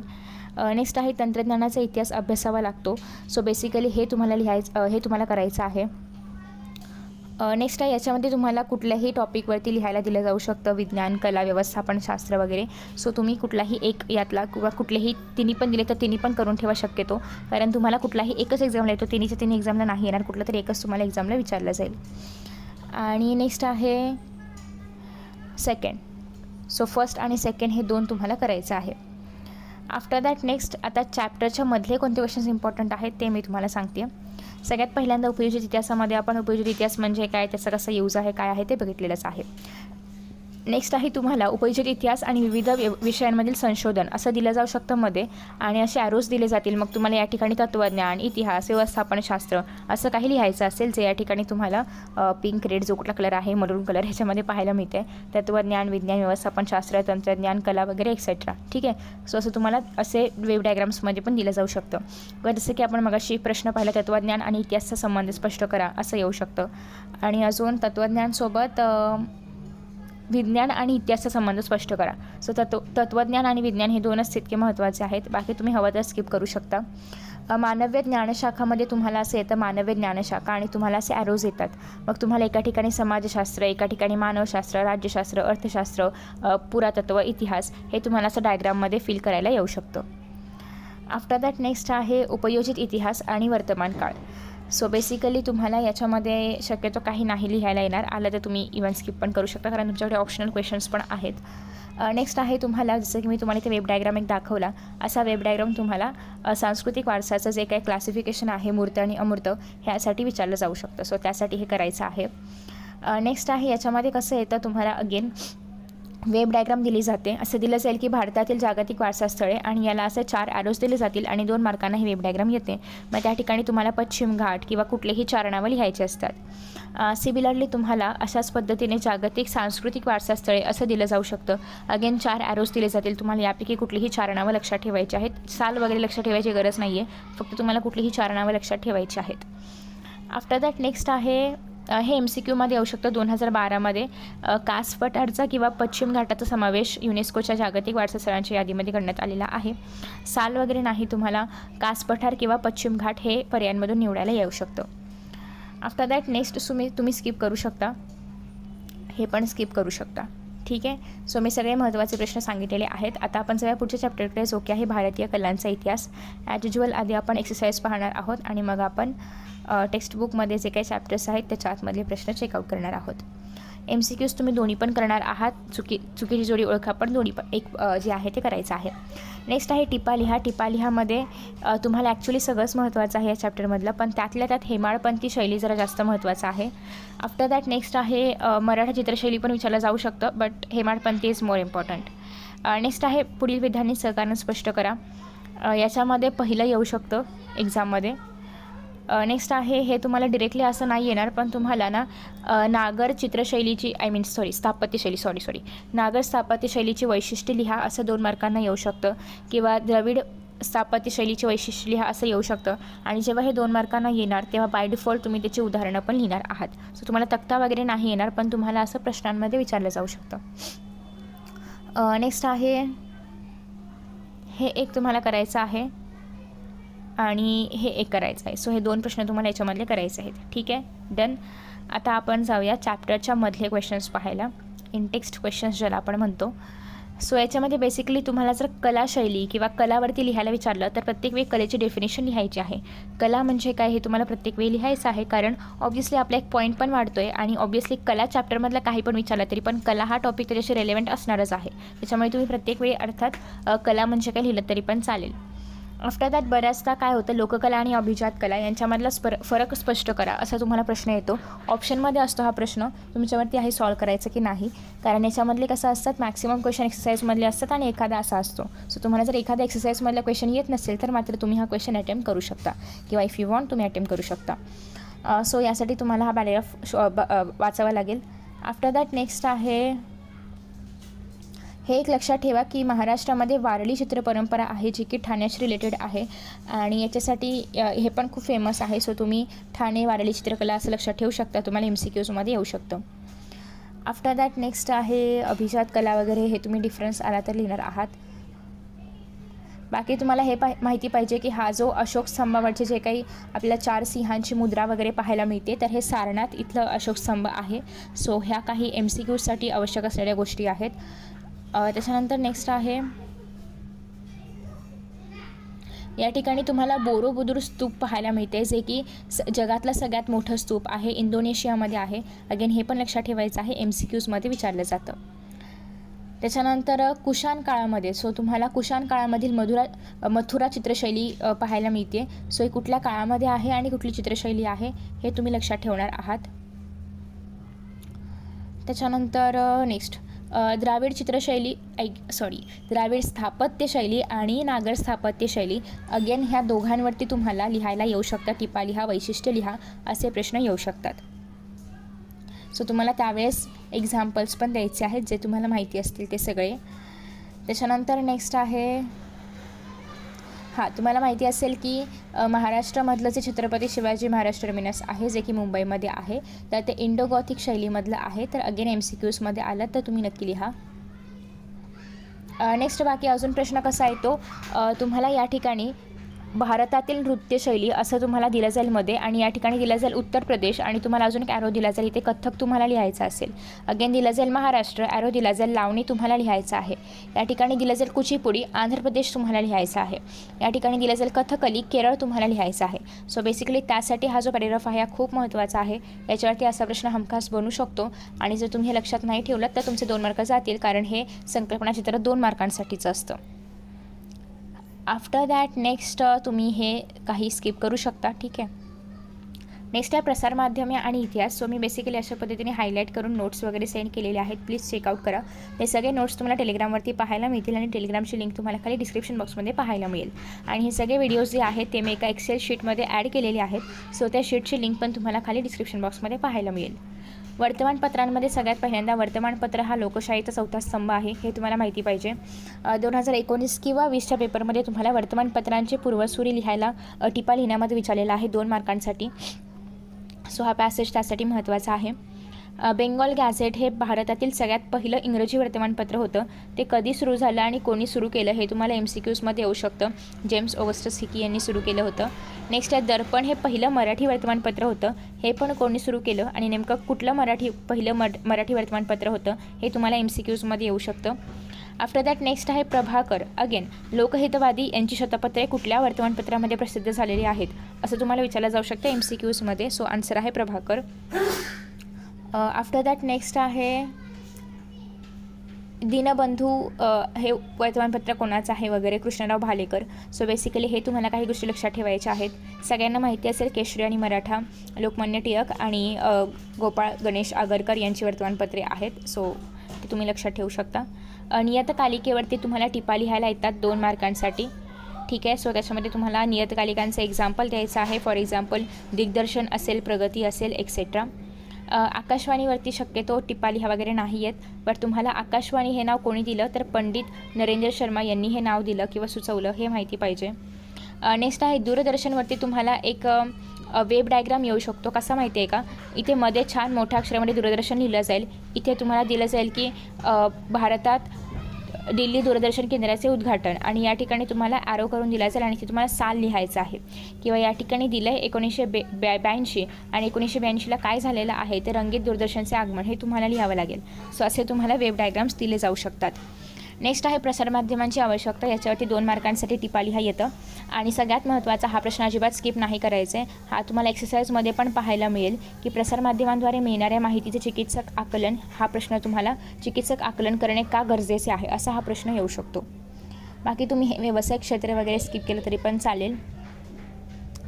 Speaker 1: नेक्स्ट आहे तंत्रज्ञानाचा इतिहास अभ्यासावा लागतो, सो बेसिकली हे तुम्हाला करायचं आहे. नेक्स्ट आहे याच्यामध्ये तुम्हाला कुठल्याही टॉपिकवरती लिहायला दिलं जाऊ शकतं, विज्ञान, कला, व्यवस्थापन, शास्त्र वगैरे. सो तुम्ही कुठलाही एक यातला किंवा कुठलेही तिन्ही पण दिले तर तिन्ही पण करून ठेवा शक्यतो, कारण तुम्हाला कुठलाही एकच एक्झामला येतो, तिन्हीच्या तिन्ही एक्झामला नाही येणार, कुठलं तरी एकच तुम्हाला एक्झामला विचारलं जाईल. आणि नेक्स्ट आहे सेकंड. सो फर्स्ट आणि सेकंड हे 2 तुम्हाला करायचं आहे. आफ्टर दॅट नेक्स्ट आता चॅप्टरच्या मधले कोणते क्वेश्चन्स इम्पॉर्टंट आहेत ते मी तुम्हाला सांगते. सगळ्यात पहिल्यांदा उपयोजित इतिहासामध्ये आपण उपयोजित इतिहास म्हणजे काय, त्याचा कसा यूज आहे, काय आहे ते बघितलेलंच आहे. नेक्स्ट आहे तुम्हाला उपयोजित इतिहास आणि विविध विषयांमधील संशोधन असं दिलं जाऊ शकतं मध्ये, आणि असे ॲरोज दिले जातील. मग तुम्हाला या ठिकाणी तत्त्वज्ञान, इतिहास, व्यवस्थापनशास्त्र असं काही लिहायचं असेल, जे या ठिकाणी तुम्हाला पिंक, रेड जो कुठला कलर आहे, मरून कलर ह्याच्यामध्ये पाहायला मिळते. तत्त्वज्ञान, विज्ञान, व्यवस्थापनशास्त्र, तंत्रज्ञान, कला वगैरे एक्सेट्रा. ठीक आहे. सो असं तुम्हाला असे वेब डायग्राम्समध्ये पण दिलं जाऊ शकतं. जसं की आपण मगाशी प्रश्न पाहिला, तत्त्वज्ञान आणि इतिहासचा संबंध स्पष्ट करा असं येऊ शकतं. आणि अजून तत्त्वज्ञानसोबत विज्ञान आणि इतिहासचा संबंध स्पष्ट करा. सो तत्त्वज्ञान आणि विज्ञान हे दोनच तितके महत्त्वाचे आहेत. बाकी तुम्ही हवं तर स्किप करू शकता. मानव्य ज्ञानशाखामध्ये तुम्हाला असं येतं मानव्य ज्ञानशाखा, आणि तुम्हाला असे ॲरोज येतात. मग तुम्हाला एका ठिकाणी समाजशास्त्र, एका ठिकाणी मानवशास्त्र, राज्यशास्त्र, अर्थशास्त्र, पुरातत्व, इतिहास हे तुम्हाला असं डायग्राममध्ये फिल करायला येऊ शकतं. आफ्टर दॅट नेक्स्ट आहे उपयोजित इतिहास आणि वर्तमान काळ. सो बेसिकली तुम्हाला याच्यामध्ये शक्यतो काही नाही लिहायला येणार. आलं तर तुम्ही इव्हन स्किप पण करू शकता, कारण तुमच्याकडे ऑप्शनल क्वेश्चन्स पण आहेत. नेक्स्ट आहे तुम्हाला, जसं की मी तुम्हाला इथे वेब डायग्राम एक दाखवला, असा वेब डायग्राम तुम्हाला सांस्कृतिक वारसाचं जे काही क्लासिफिकेशन आहे मूर्त आणि अमूर्त ह्यासाठी विचारलं जाऊ शकतं. सो त्यासाठी हे करायचं आहे. नेक्स्ट आहे याच्यामध्ये कसं येतं, तुम्हाला अगेन वेब डायग्राम दिली जाते. असं दिलं जाईल की भारतातील जागतिक वारसा स्थळे, आणि याला असे 4 ॲरोज दिले जातील आणि 2 मार्कांना ही वेब डायग्राम येते. मग त्या ठिकाणी तुम्हाला पश्चिम घाट किंवा कुठलेही 4 नावं लिहायचे असतात. सिमिलरली तुम्हाला अशाच पद्धतीने जागतिक सांस्कृतिक वारसा स्थळे असं दिलं जाऊ शकतं. अगेन 4 ॲरोज दिले जातील. तुम्हाला यापैकी कुठलीही 4 नावं लक्षात ठेवायची आहेत. साल वगैरे लक्षात ठेवायची गरज नाही आहे, फक्त तुम्हाला कुठलीही 4 नावं लक्षात ठेवायची आहेत. आफ्टर दॅट नेक्स्ट आहे, हे MCQमध्ये येऊ शकतं 2012मध्ये. कास पठारचा किंवा पश्चिम घाटाचा समावेश युनेस्कोच्या जागतिक वारसा स्थळांच्या यादीमध्ये करण्यात आलेला आहे. साल वगैरे नाही, तुम्हाला कास पठार किंवा पश्चिम घाट हे पर्यायांमधून निवडायला येऊ शकतं. आफ्टर दॅट नेक्स्ट तुम्ही स्किप करू शकता, हे पण स्किप करू शकता. ठीक आहे. सो मी सगळे महत्त्वाचे प्रश्न सांगितलेले आहेत. आता आपण सगळ्या पुढच्या चॅप्टरकडे जो की आहे भारतीय कलांचा इतिहास. ॲज युज्युअल आधी आपण एक्सरसाइज पाहणार आहोत, आणि मग आपण टेक्स्टबुकमध्ये जे काही चॅप्टर्स आहेत त्याच्या आतमधले प्रश्न चेकआउट करणार आहोत. MCQs तुम्ही दोन्ही पण करणार आहात. चुकीची जोडी ओळखा पण दोन्ही पण एक जे आहे ते करायचं आहे. नेक्स्ट आहे टिपा लिहा. टिपा लिहामध्ये तुम्हाला ॲक्च्युली सगळंच महत्त्वाचं आहे या चॅप्टरमधलं, पण त्यातल्या त्यात हेमाडपंथी शैली जरा जास्त महत्त्वाचं आहे. आफ्टर दॅट नेक्स्ट आहे मराठा चित्रशैली पण विचारलं जाऊ शकतं, but Hemadpanthi is more important. Next आहे पुढील विधाने सहकार्यानं स्पष्ट करा. याच्यामध्ये पहिलं येऊ शकतं एक्झाममध्ये. नेक्स्ट आहे, हे तुम्हाला डिरेक्टली असं नाही येणार, पण तुम्हाला ना नागर चित्रशैलीची स्थापत्यशैली नागर स्थापत्यशैलीची वैशिष्ट्ये लिहा असं 2 मार्कांना येऊ शकतं, किंवा द्रविड स्थापत्यशैलीची वैशिष्ट्ये लिहा असं येऊ शकतं. आणि जेव्हा हे 2 मार्कांना येणार तेव्हा बाय डिफॉल्ट तुम्ही त्याची उदाहरणं पण लिहिणार आहात. सो तुम्हाला तक्ता वगैरे नाही येणार, पण तुम्हाला असं प्रश्नांमध्ये विचारलं जाऊ शकतं. नेक्स्ट आहे, हे एक तुम्हाला करायचं आहे आणि हे एक करायचं आहे. सो हे 2 प्रश्न तुम्हाला याच्यामधले करायचे आहेत. ठीक आहे, डन. आता आपण जाऊया चॅप्टरच्या मधले क्वेश्चन्स पाहायला, इन टेक्स्ट क्वेश्चन्स ज्याला आपण म्हणतो. सो याच्यामध्ये बेसिकली तुम्हाला जर कलाशैली किंवा कलावरती लिहायला विचारलं तर प्रत्येक वेळी कलेची डेफिनेशन लिहायची आहे. कला म्हणजे काय हे तुम्हाला प्रत्येक वेळी लिहायचं आहे, कारण ऑब्व्हियसली आपला एक पॉईंट पण वाढतो आहे, आणि ऑब्व्हियसली कला चॅप्टरमधला काही पण विचारलं तरी पण कला हा टॉपिक त्याच्याशी रेलेव्हंट असणारच आहे. त्याच्यामुळे तुम्ही प्रत्येक वेळी अर्थात कला म्हणजे काय लिहिलं तरी पण चालेल. आफ्टर दॅट बऱ्याचदा काय होतं, लोककला आणि अभिजात कला यांच्यामधला फरक स्पष्ट करा असा तुम्हाला प्रश्न येतो. ऑप्शनमध्ये असतो हा प्रश्न, तुमच्यावरती आहे सॉल्व करायचं की नाही, कारण याच्यामधले कसं असतात मॅक्सिमम क्वेश्चन एक्सरसाइजमधले असतात आणि एखादा असा असतो. सो तुम्हाला जर एखादा एक्सरसाइजमधला क्वेश्चन येत नसेल तर मात्र तुम्ही हा क्वेश्चन अटेम्प्ट करू शकता, किंवा इफ यू वॉन्ट तुम्ही अटेम्प्ट करू शकता. सो यासाठी तुम्हाला हा पॅराग्राफ वाचावा लागेल. आफ्टर दॅट नेक्स्ट आहे, हे एक लक्षात ठेवा की महाराष्ट्रामध्ये वारली चित्रपरंपरा आहे जी की ठाण्याशी रिलेटेड आहे, आणि याच्यासाठी हे पण खूप फेमस आहे. सो तुम्ही ठाणे वारली चित्रकला असं लक्षात ठेवू शकता, तुम्हाला MCQsमध्ये येऊ शकतं. आफ्टर दॅट नेक्स्ट आहे अभिजात कला वगैरे, हे तुम्ही डिफरन्स आला तर लिहिणार आहात. बाकी तुम्हाला हे माहिती पाहिजे की हा जो अशोक स्तंभावरचे जे काही आपल्याला 4 सिंहांची मुद्रा वगैरे पाहायला मिळते, तर हे सारनाथ इथलं अशोक स्तंभ आहे. सो ह्या काही MCQसाठी आवश्यक असलेल्या गोष्टी आहेत. त्याच्यानंतर नेक्स्ट आहे, या ठिकाणी तुम्हाला बोरोबुदूर स्तूप पाहायला मिळते, जे की जगातलं सगळ्यात मोठं स्तूप आहे, इंडोनेशियामध्ये आहे. अगेन हे पण लक्षात ठेवायचं आहे, MCQsमध्ये विचारलं जातं. त्याच्यानंतर कुशाण काळामध्ये, सो तुम्हाला कुशाण काळामधील मथुरा चित्रशैली पाहायला मिळते. सो ही कुठल्या काळामध्ये आहे आणि कुठली चित्रशैली आहे हे तुम्ही लक्षात ठेवणार आहात. त्याच्यानंतर नेक्स्ट द्राविड चित्रशैली द्राविड स्थापत्यशैली आणि नागर स्थापत्यशैली, अगेन ह्या दोघांवरती तुम्हाला लिहायला येऊ शकतात. टिपा लिहा, वैशिष्ट्य लिहा असे प्रश्न येऊ शकतात. सो तुम्हाला त्यावेळेस एक्झाम्पल्स पण द्यायचे आहेत जे तुम्हाला माहिती असतील ते सगळे. त्याच्यानंतर नेक्स्ट आहे, तुम्हाला माहिती असेल की महाराष्ट्रामधलं जे छत्रपती शिवाजी महाराज टर्मिनस आहे जे की मुंबईमध्ये आहे, तर ते इंडो गॉथिक शैलीमधलं आहे. तर अगेन MCQsमध्ये आलं तर तुम्ही नक्की लिहा. नेक्स्ट बाकी अजून प्रश्न कसा येतो, तुम्हाला या ठिकाणी भारतातील नृत्यशैली असं तुम्हाला दिलं जाईल मध्ये, आणि या ठिकाणी दिलं जाईल उत्तर प्रदेश, आणि तुम्हाला अजून एक ॲरो दिला जाईल, इथे कथ्थक तुम्हाला लिहायचं असेल. अगेन दिलं जाईल महाराष्ट्र, ॲरो दिला जाईल लावणी तुम्हाला लिहायचं आहे. या ठिकाणी दिलं जाईल कुचिपुडी, आंध्र प्रदेश तुम्हाला लिहायचं आहे. या ठिकाणी दिलं जाईल कथकली, केरळ तुम्हाला लिहायचं आहे. सो बेसिकली त्यासाठी हा जो पॅरेग्राफ आहे हा खूप महत्त्वाचा आहे. याच्यावरती असा प्रश्न हमखास बनू शकतो, आणि जर तुम्ही हे लक्षात नाही ठेवलं तर तुमचे 2 मार्क जातील, कारण हे संकल्पनाचित्र 2 मार्कांसाठीचं असतं. आफ्टर दॅट नेक्स्ट तुम्ही हे काही स्किप करू शकता. ठीक आहे. नेक्स्ट आहे प्रसारमाध्यमे आणि इतिहास. सो मी बेसिकली अशा पद्धतीने हायलाईट करून नोट्स वगैरे सेंड केलेले आहेत, प्लीज चेकआउट करा. हे सगळे नोट्स तुम्हाला टेलिग्रामवरती पाहायला मिळतील, आणि टेलिग्रामची लिंक तुम्हाला खाली डिस्क्रिप्शन बॉक्समध्ये पाहायला मिळेल. आणि हे सगळे व्हिडिओज जे आहेत ते मी एका एक्सेल शीटमध्ये ॲड केलेले आहेत. सो त्या शीटची लिंक पण तुम्हाला खाली डिस्क्रिप्शन बॉक्समध्ये पाहायला मिळेल. वर्तमानपत्रांमध्ये सगळ्यात पहिल्यांदा वर्तमानपत्र हा लोकशाहीचा 4था स्तंभ आहे, हे तुम्हाला माहिती पाहिजे. 2019 किंवा 20च्या पेपरमध्ये तुम्हाला वर्तमानपत्रांचे पूर्वसुरी लिहायला टिपा लिहिण्यामध्ये विचारलेला आहे 2 मार्कांसाठी. सो हा पॅसेज त्यासाठी महत्त्वाचा आहे. बेंगॉल गॅझेट हे भारतातील सगळ्यात पहिलं इंग्रजी वर्तमानपत्र होतं. ते कधी सुरू झालं आणि कोणी सुरू केलं हे तुम्हाला MCQsमध्ये येऊ शकतं. जेम्स ऑगस्टस हिकी यांनी सुरू केलं होतं. नेक्स्ट आहे दर्पण हे पहिलं मराठी वर्तमानपत्र होतं, हे पण कोणी सुरू केलं, आणि नेमकं कुठलं मराठी वर्तमानपत्र होतं हे तुम्हाला MCQsमध्ये येऊ शकतं. आफ्टर दॅट नेक्स्ट आहे प्रभाकर. अगेन लोकहितवादी यांची शतपत्रे कुठल्या वर्तमानपत्रामध्ये प्रसिद्ध झालेली आहेत असं तुम्हाला विचारलं जाऊ शकतं MCQsमध्ये. सो आन्सर आहे प्रभाकर. आफ्टर दॅट नेक्स्ट आहे दीनबंधू हे वर्तमानपत्र कोणाचं आहे वगैरे, कृष्णराव भालेकर. सो बेसिकली हे तुम्हाला काही गोष्टी लक्षात ठेवायच्या आहेत. सगळ्यांना माहिती असेल केशरी आणि मराठा, लोकमान्य टिळक आणि गोपाळ गणेश आगरकर यांची वर्तमानपत्रे आहेत. सो ते तुम्ही लक्षात ठेवू शकता. नियतकालिकेवरती तुम्हाला टिपा लिहायला येतात 2 मार्कांसाठी. ठीक आहे. सो त्याच्यामध्ये तुम्हाला नियतकालिकांचं एक्झाम्पल द्यायचं आहे. फॉर एक्झाम्पल दिग्दर्शन असेल, प्रगती असेल, एक्सेट्रा. आकाशवाणीवरती शक्यतो टिपा लिहा वगैरे नाही आहेत, बट तुम्हाला आकाशवाणी हे नाव कोणी दिलं तर पंडित नरेंद्र शर्मा यांनी हे नाव दिलं किंवा सुचवलं हे माहिती पाहिजे. नेक्स्ट आहे दूरदर्शनवरती तुम्हाला एक वेब डायग्राम येऊ शकतो. कसा माहिती आहे का, इथे मध्ये छान मोठ्या अक्षरामध्ये दूरदर्शन लिहिलं जाईल. इथे तुम्हाला दिलं जाईल की भारतात दिल्ली दूरदर्शन केंद्राचे उद्घाटन, आणि या ठिकाणी तुम्हाला ॲरो करून दिला जाईल आणि इथे तुम्हाला साल लिहायचं आहे. किंवा या ठिकाणी दिलं आहे 1982 आणि 1982ला काय झालेलं आहे ते रंगीत दूरदर्शनचे आगमन हे तुम्हाला लिहावं लागेल. सो असे तुम्हाला वेब डायग्राम्स दिले जाऊ शकतात. नेक्स्ट आहे प्रसारमाध्यमांची आवश्यकता. याच्यावरती 2 मार्कांसाठी टिपा लिहा येतं. आणि सगळ्यात महत्त्वाचा हा प्रश्न अजिबात स्किप नाही करायचा आहे. हा तुम्हाला एक्सरसाइजमध्ये पण पाहायला मिळेल की प्रसारमाध्यमांद्वारे मिळणाऱ्या माहितीचे चिकित्सक आकलन, हा प्रश्न तुम्हाला चिकित्सक आकलन करणे का गरजेचे आहे असा हा प्रश्न येऊ शकतो. बाकी तुम्ही हे व्यवसाय क्षेत्र वगैरे स्किप केलं तरी पण चालेल.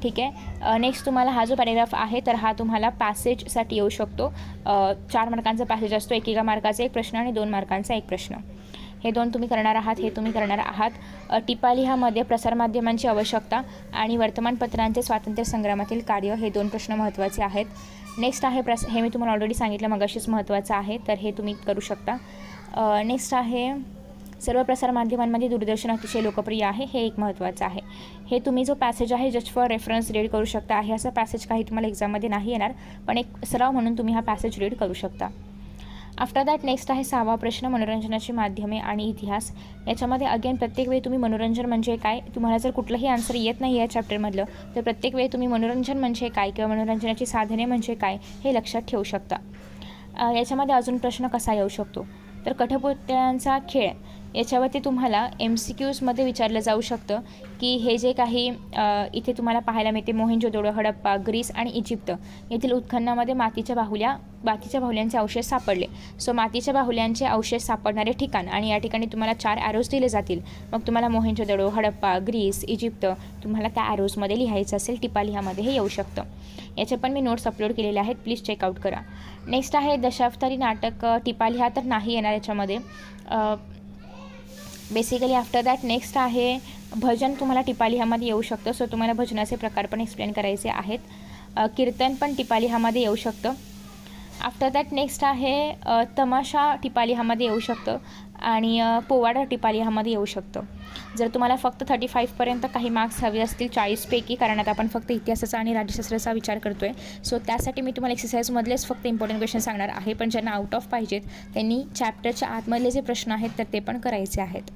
Speaker 1: ठीक आहे. नेक्स्ट तुम्हाला हा जो पॅरेग्राफ आहे तर हा तुम्हाला पॅसेजसाठी येऊ शकतो. 4 मार्कांचा पॅसेज असतो. 1 मार्काचा 1 प्रश्न आणि 2 मार्कांचा 1 प्रश्न. हे 2 तुम्ही करणार आहात. टिपा लिहामध्ये प्रसारमाध्यमांची आवश्यकता आणि वर्तमानपत्रांचे स्वातंत्र्य संग्रामातील कार्य हे 2 प्रश्न महत्त्वाचे आहेत. नेक्स्ट आहे हे मी तुम्हाला ऑलरेडी सांगितलं मगाशीच महत्त्वाचं आहे, तर हे तुम्ही करू शकता. नेक्स्ट आहे सर्व प्रसारमाध्यमांमध्ये दूरदर्शन अतिशय लोकप्रिय आहे, हे एक महत्त्वाचं आहे. हे तुम्ही जो पॅसेज आहे जस्ट फॉर रेफरन्स रीड करू शकता. आहे असा पॅसेज काही तुम्हाला एक्झाममध्ये नाही येणार, पण एक सराव म्हणून तुम्ही हा पॅसेज रीड करू शकता. आफ्टर दॅट नेक्स्ट आहे 6वा प्रश्न, मनोरंजनाची माध्यमे आणि इतिहास. याच्यामध्ये अगेन प्रत्येक वेळी तुम्ही मनोरंजन म्हणजे काय, तुम्हाला जर कुठलंही आन्सर येत नाही या चॅप्टरमधलं तर प्रत्येक वेळी तुम्ही मनोरंजन म्हणजे काय किंवा मनोरंजनाची साधने म्हणजे काय हे लक्षात ठेवू शकता. याच्यामध्ये अजून प्रश्न कसा येऊ शकतो तर कठपुतळ्यांचा खेळ याच्यावरती तुम्हाला MCQजमध्ये विचारलं जाऊ शकतं की हे जे काही इथे तुम्हाला पाहायला मिळते मोहेंजोदडो, हडप्पा, ग्रीस आणि इजिप्त येथील उत्खननामध्ये मातीच्या बाहुल्यांचे अवशेष सापडले. सो मातीच्या बाहुल्यांचे अवशेष सापडणारे ठिकाण आणि या ठिकाणी तुम्हाला 4 ॲरोज दिले जातील. मग तुम्हाला मोहेंजोदडो, हडप्पा, ग्रीस, इजिप्त तुम्हाला त्या ॲरोजमध्ये लिहायचं असेल. टिपा लिहामध्ये हे येऊ शकतं. याचे पण मी नोट्स अपलोड केलेले आहेत, प्लीज चेकआउट करा. नेक्स्ट आहे दशावतारी नाटक. टिपा लिहा तर नाही येणार याच्यामध्ये. बेसिकली आफ्टर दॅट नेक्स्ट आहे भजन. तुम्हाला टिपा लिहामध्ये येऊ शकतं. सो तुम्हाला भजनाचे प्रकार पण एक्सप्लेन करायचे आहेत. कीर्तन पण टिपा लिहामध्ये येऊ शकतं. आफ्टर दॅट नेक्स्ट आहे तमाशा टिपा लिहामध्ये येऊ शकतं आणि पोवाडा टिपा लिहामध्ये येऊ शकतं. जर तुम्हाला फक्त 35पर्यंत काही मार्क्स हवे असतील 40पैकी, कारण आता आपण फक्त इतिहासाचा आणि राज्यशास्त्राचा विचार करतो आहे, सो त्यासाठी मी तुम्हाला एक्सरसाइजमधलेच फक्त इम्पॉर्टंट क्वेश्चन सांगणार आहे. पण ज्यांना आउट ऑफ पाहिजेत त्यांनी चॅप्टरच्या आतमधले जे प्रश्न आहेत तर ते पण करायचे आहेत.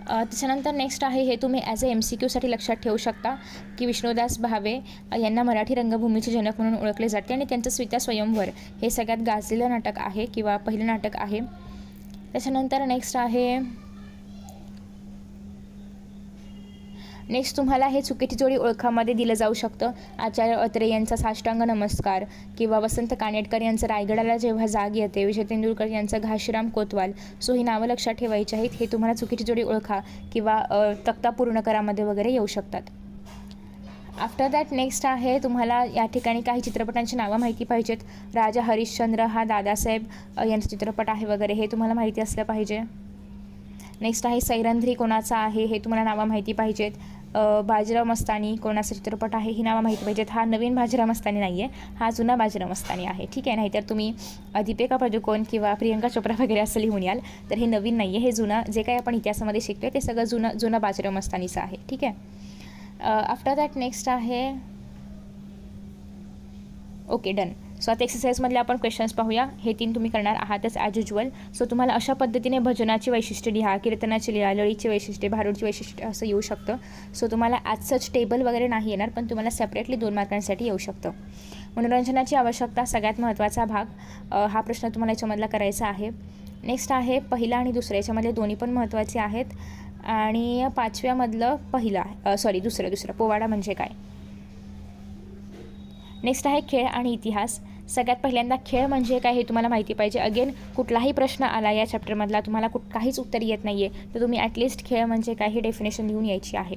Speaker 1: त्याच्यानंतर नेक्स्ट आहे हे तुम्ही ॲज अ MCQसाठी लक्षात ठेवू शकता की विष्णुदास भावे यांना मराठी रंगभूमीचे जनक म्हणून ओळखले जाते आणि त्यांचं सीता स्वयंवर हे सगळ्यात गाजलेलं नाटक आहे किंवा पहिलं नाटक आहे. त्याच्यानंतर नेक्स्ट तुम्हाला हे चुकीची जोडी ओळखामध्ये दिलं जाऊ शकतं. आचार्य अत्रे यांचा साष्टांग नमस्कार किंवा वसंत कानेटकर यांचं रायगडाला जेव्हा जाग येते, विजय तेंडुलकर यांचं घाशीराम कोतवाल. सो ही नावं लक्षात ठेवायची आहेत. हे तुम्हाला चुकीची जोडी ओळखा किंवा तक्ता पूर्ण करामध्ये वगैरे येऊ शकतात. आफ्टर दॅट नेक्स्ट आहे तुम्हाला या ठिकाणी काही चित्रपटांची नावं माहिती पाहिजेत. राजा हरिश्चंद्र हा दादासाहेब यांचा चित्रपट आहे वगैरे, हे तुम्हाला माहिती असलं पाहिजे. नेक्स्ट आहे सैरंध्री कोणाचा आहे हे तुम्हाला नावं माहिती पाहिजेत. बाजीराव मस्तानी कोणाचा चित्रपट आहे ही नावं माहिती पाहिजेत. हा नवीन बाजीराव मस्तानी नाही आहे, हा जुना बाजीराव मस्तानी आहे. ठीक आहे. नाहीतर तुम्ही दीपिका पादुकोण किंवा प्रियंका चोप्रा वगैरे असं लिहून याल, तर हे नवीन नाही आहे. हे जुनं जे काही आपण इतिहासामध्ये शिकतो ते सगळं जुनं बाजीराव मस्तानीचं आहे. ठीक आहे. आफ्टर दॅट नेक्स्ट आहे ओके डन. सो आता एक्सरसाइजमधले आपण क्वेश्चन्स पाहूया. हे 3 तुम्ही करणार आहातच ॲज युज्युअल. सो तुम्हाला अशा पद्धतीने भजनाची वैशिष्ट्ये लिहा, कीर्तनाची लिहा, लळीची वैशिष्ट्ये, भारुडची वैशिष्ट्ये असं येऊ शकतं. सो तुम्हाला ॲज सच टेबल वगैरे नाही येणार, पण तुम्हाला सेपरेटली 2 मार्कांसाठी येऊ शकतं. मनोरंजनाची आवश्यकता सगळ्यात महत्त्वाचा भाग, हा प्रश्न तुम्हाला याच्यामधला करायचा आहे. नेक्स्ट आहे पहिला आणि दुसरा, याच्यामधले दोन्ही पण महत्त्वाचे आहेत. आणि 5व्यामधलं दुसरं पोवाडा म्हणजे काय. नेक्स्ट आहे खेळ आणि इतिहास. सगळ्यात पहिल्यांदा खेळ म्हणजे काय हे तुम्हाला माहिती पाहिजे. अगेन कुठलाही प्रश्न आला या चॅप्टरमधला तुम्हाला काहीच उत्तर येत नाही आहे तर तुम्ही ॲटलिस्ट खेळ म्हणजे काय ही डेफिनेशन लिहून यायची आहे.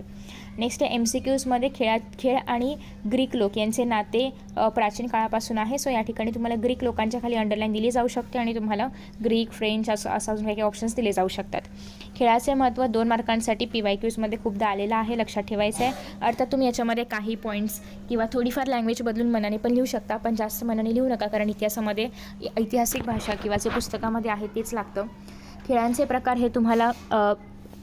Speaker 1: नेक्स्ट आहे MCQजमध्ये खेळ आणि ग्रीक लोक यांचे नाते प्राचीन काळापासून आहे. सो या ठिकाणी तुम्हाला ग्रीक लोकांच्या खाली अंडरलाईन दिली जाऊ शकते आणि तुम्हाला ग्रीक, फ्रेंच असं अजून काही ऑप्शन्स दिले जाऊ शकतात. खेळाचे महत्त्व 2 मार्कांसाठी PYQजमध्ये खूपदा आलेलं आहे, लक्षात ठेवायचं आहे. अर्थात तुम्ही याच्यामध्ये काही पॉईंट्स किंवा थोडीफार लँग्वेज बदलून मनाने पण लिहू शकता, पण जास्त मनाने लिहू नका, कारण इतिहासामध्ये ऐतिहासिक भाषा किंवा जे पुस्तकामध्ये आहे तेच लागतं. खेळांचे प्रकार हे तुम्हाला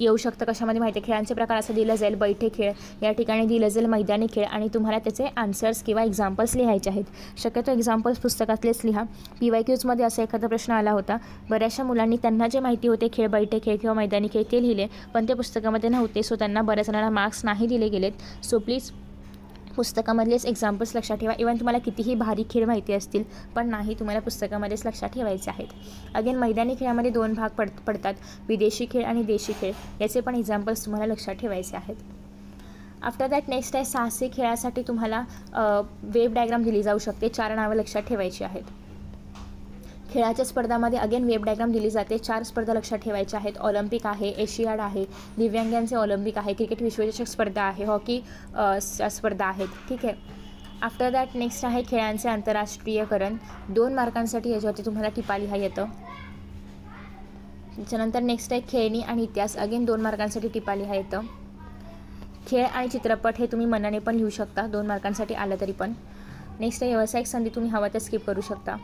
Speaker 1: येऊ शकतं कशामध्ये माहिती आहे. खेळांचे प्रकार असं दिलं जाईल बैठे खेळ, या ठिकाणी दिलं जाईल मैदानी खेळ आणि तुम्हाला त्याचे आन्सर्स किंवा एक्झाम्पल्स लिहायचे आहेत. शक्यतो एक्झाम्पल्स पुस्तकातलेच लिहा. PYQजमध्ये असा एखादा प्रश्न आला होता, बऱ्याचशा मुलांनी त्यांना जे माहिती होते खेळ, बैठे खेळ किंवा मैदानी खेळ ते लिहिले, पण ते पुस्तकामध्ये नव्हते. सो त्यांना बऱ्याच जणांना मार्क्स नाही दिले गेलेत. सो प्लीज पुस्तकामधलेच एक्झाम्पल्स लक्षात ठेवा. इव्हन तुम्हाला कितीही भारी खेळ माहिती असतील पण नाही, तुम्हाला पुस्तकामध्येच लक्षात ठेवायचे आहेत. अगेन मैदानी खेळामध्ये 2 भाग पडतात, विदेशी खेळ आणि देशी खेळ. याचे पण एक्झाम्पल्स तुम्हाला लक्षात ठेवायचे आहेत. आफ्टर दॅट नेक्स्ट आहे साहसी खेळासाठी तुम्हाला वेब डायग्राम दिली जाऊ शकते. 4 नावं लक्षात ठेवायची आहेत. खेळाच्या स्पर्धामध्ये अगेन वेब डायग्राम दिली जाते. 4 स्पर्धा लक्षात ठेवायच्या आहेत. ऑलिम्पिक आहे, एशियाड आहे, दिव्यांगांचे ऑलिम्पिक आहे, क्रिकेट विश्वचषक स्पर्धा आहे, हॉकी स्पर्धा आहेत. ठीक आहे. आफ्टर दॅट नेक्स्ट आहे खेळांचे आंतरराष्ट्रीयकरण. 2 मार्कांसाठी याच्यावरती तुम्हाला टिपा लिहा येतं. त्याच्यानंतर नेक्स्ट आहे खेळणी आणि इतिहास. अगेन 2 मार्कांसाठी टिपा लिहा येतं. खेळ आणि चित्रपट हे तुम्ही मनाने पण लिहू शकता, 2 मार्कांसाठी आलं तरी पण. नेक्स्ट आहे व्यावसायिक संधी. तुम्ही हवा तर स्किप करू शकता.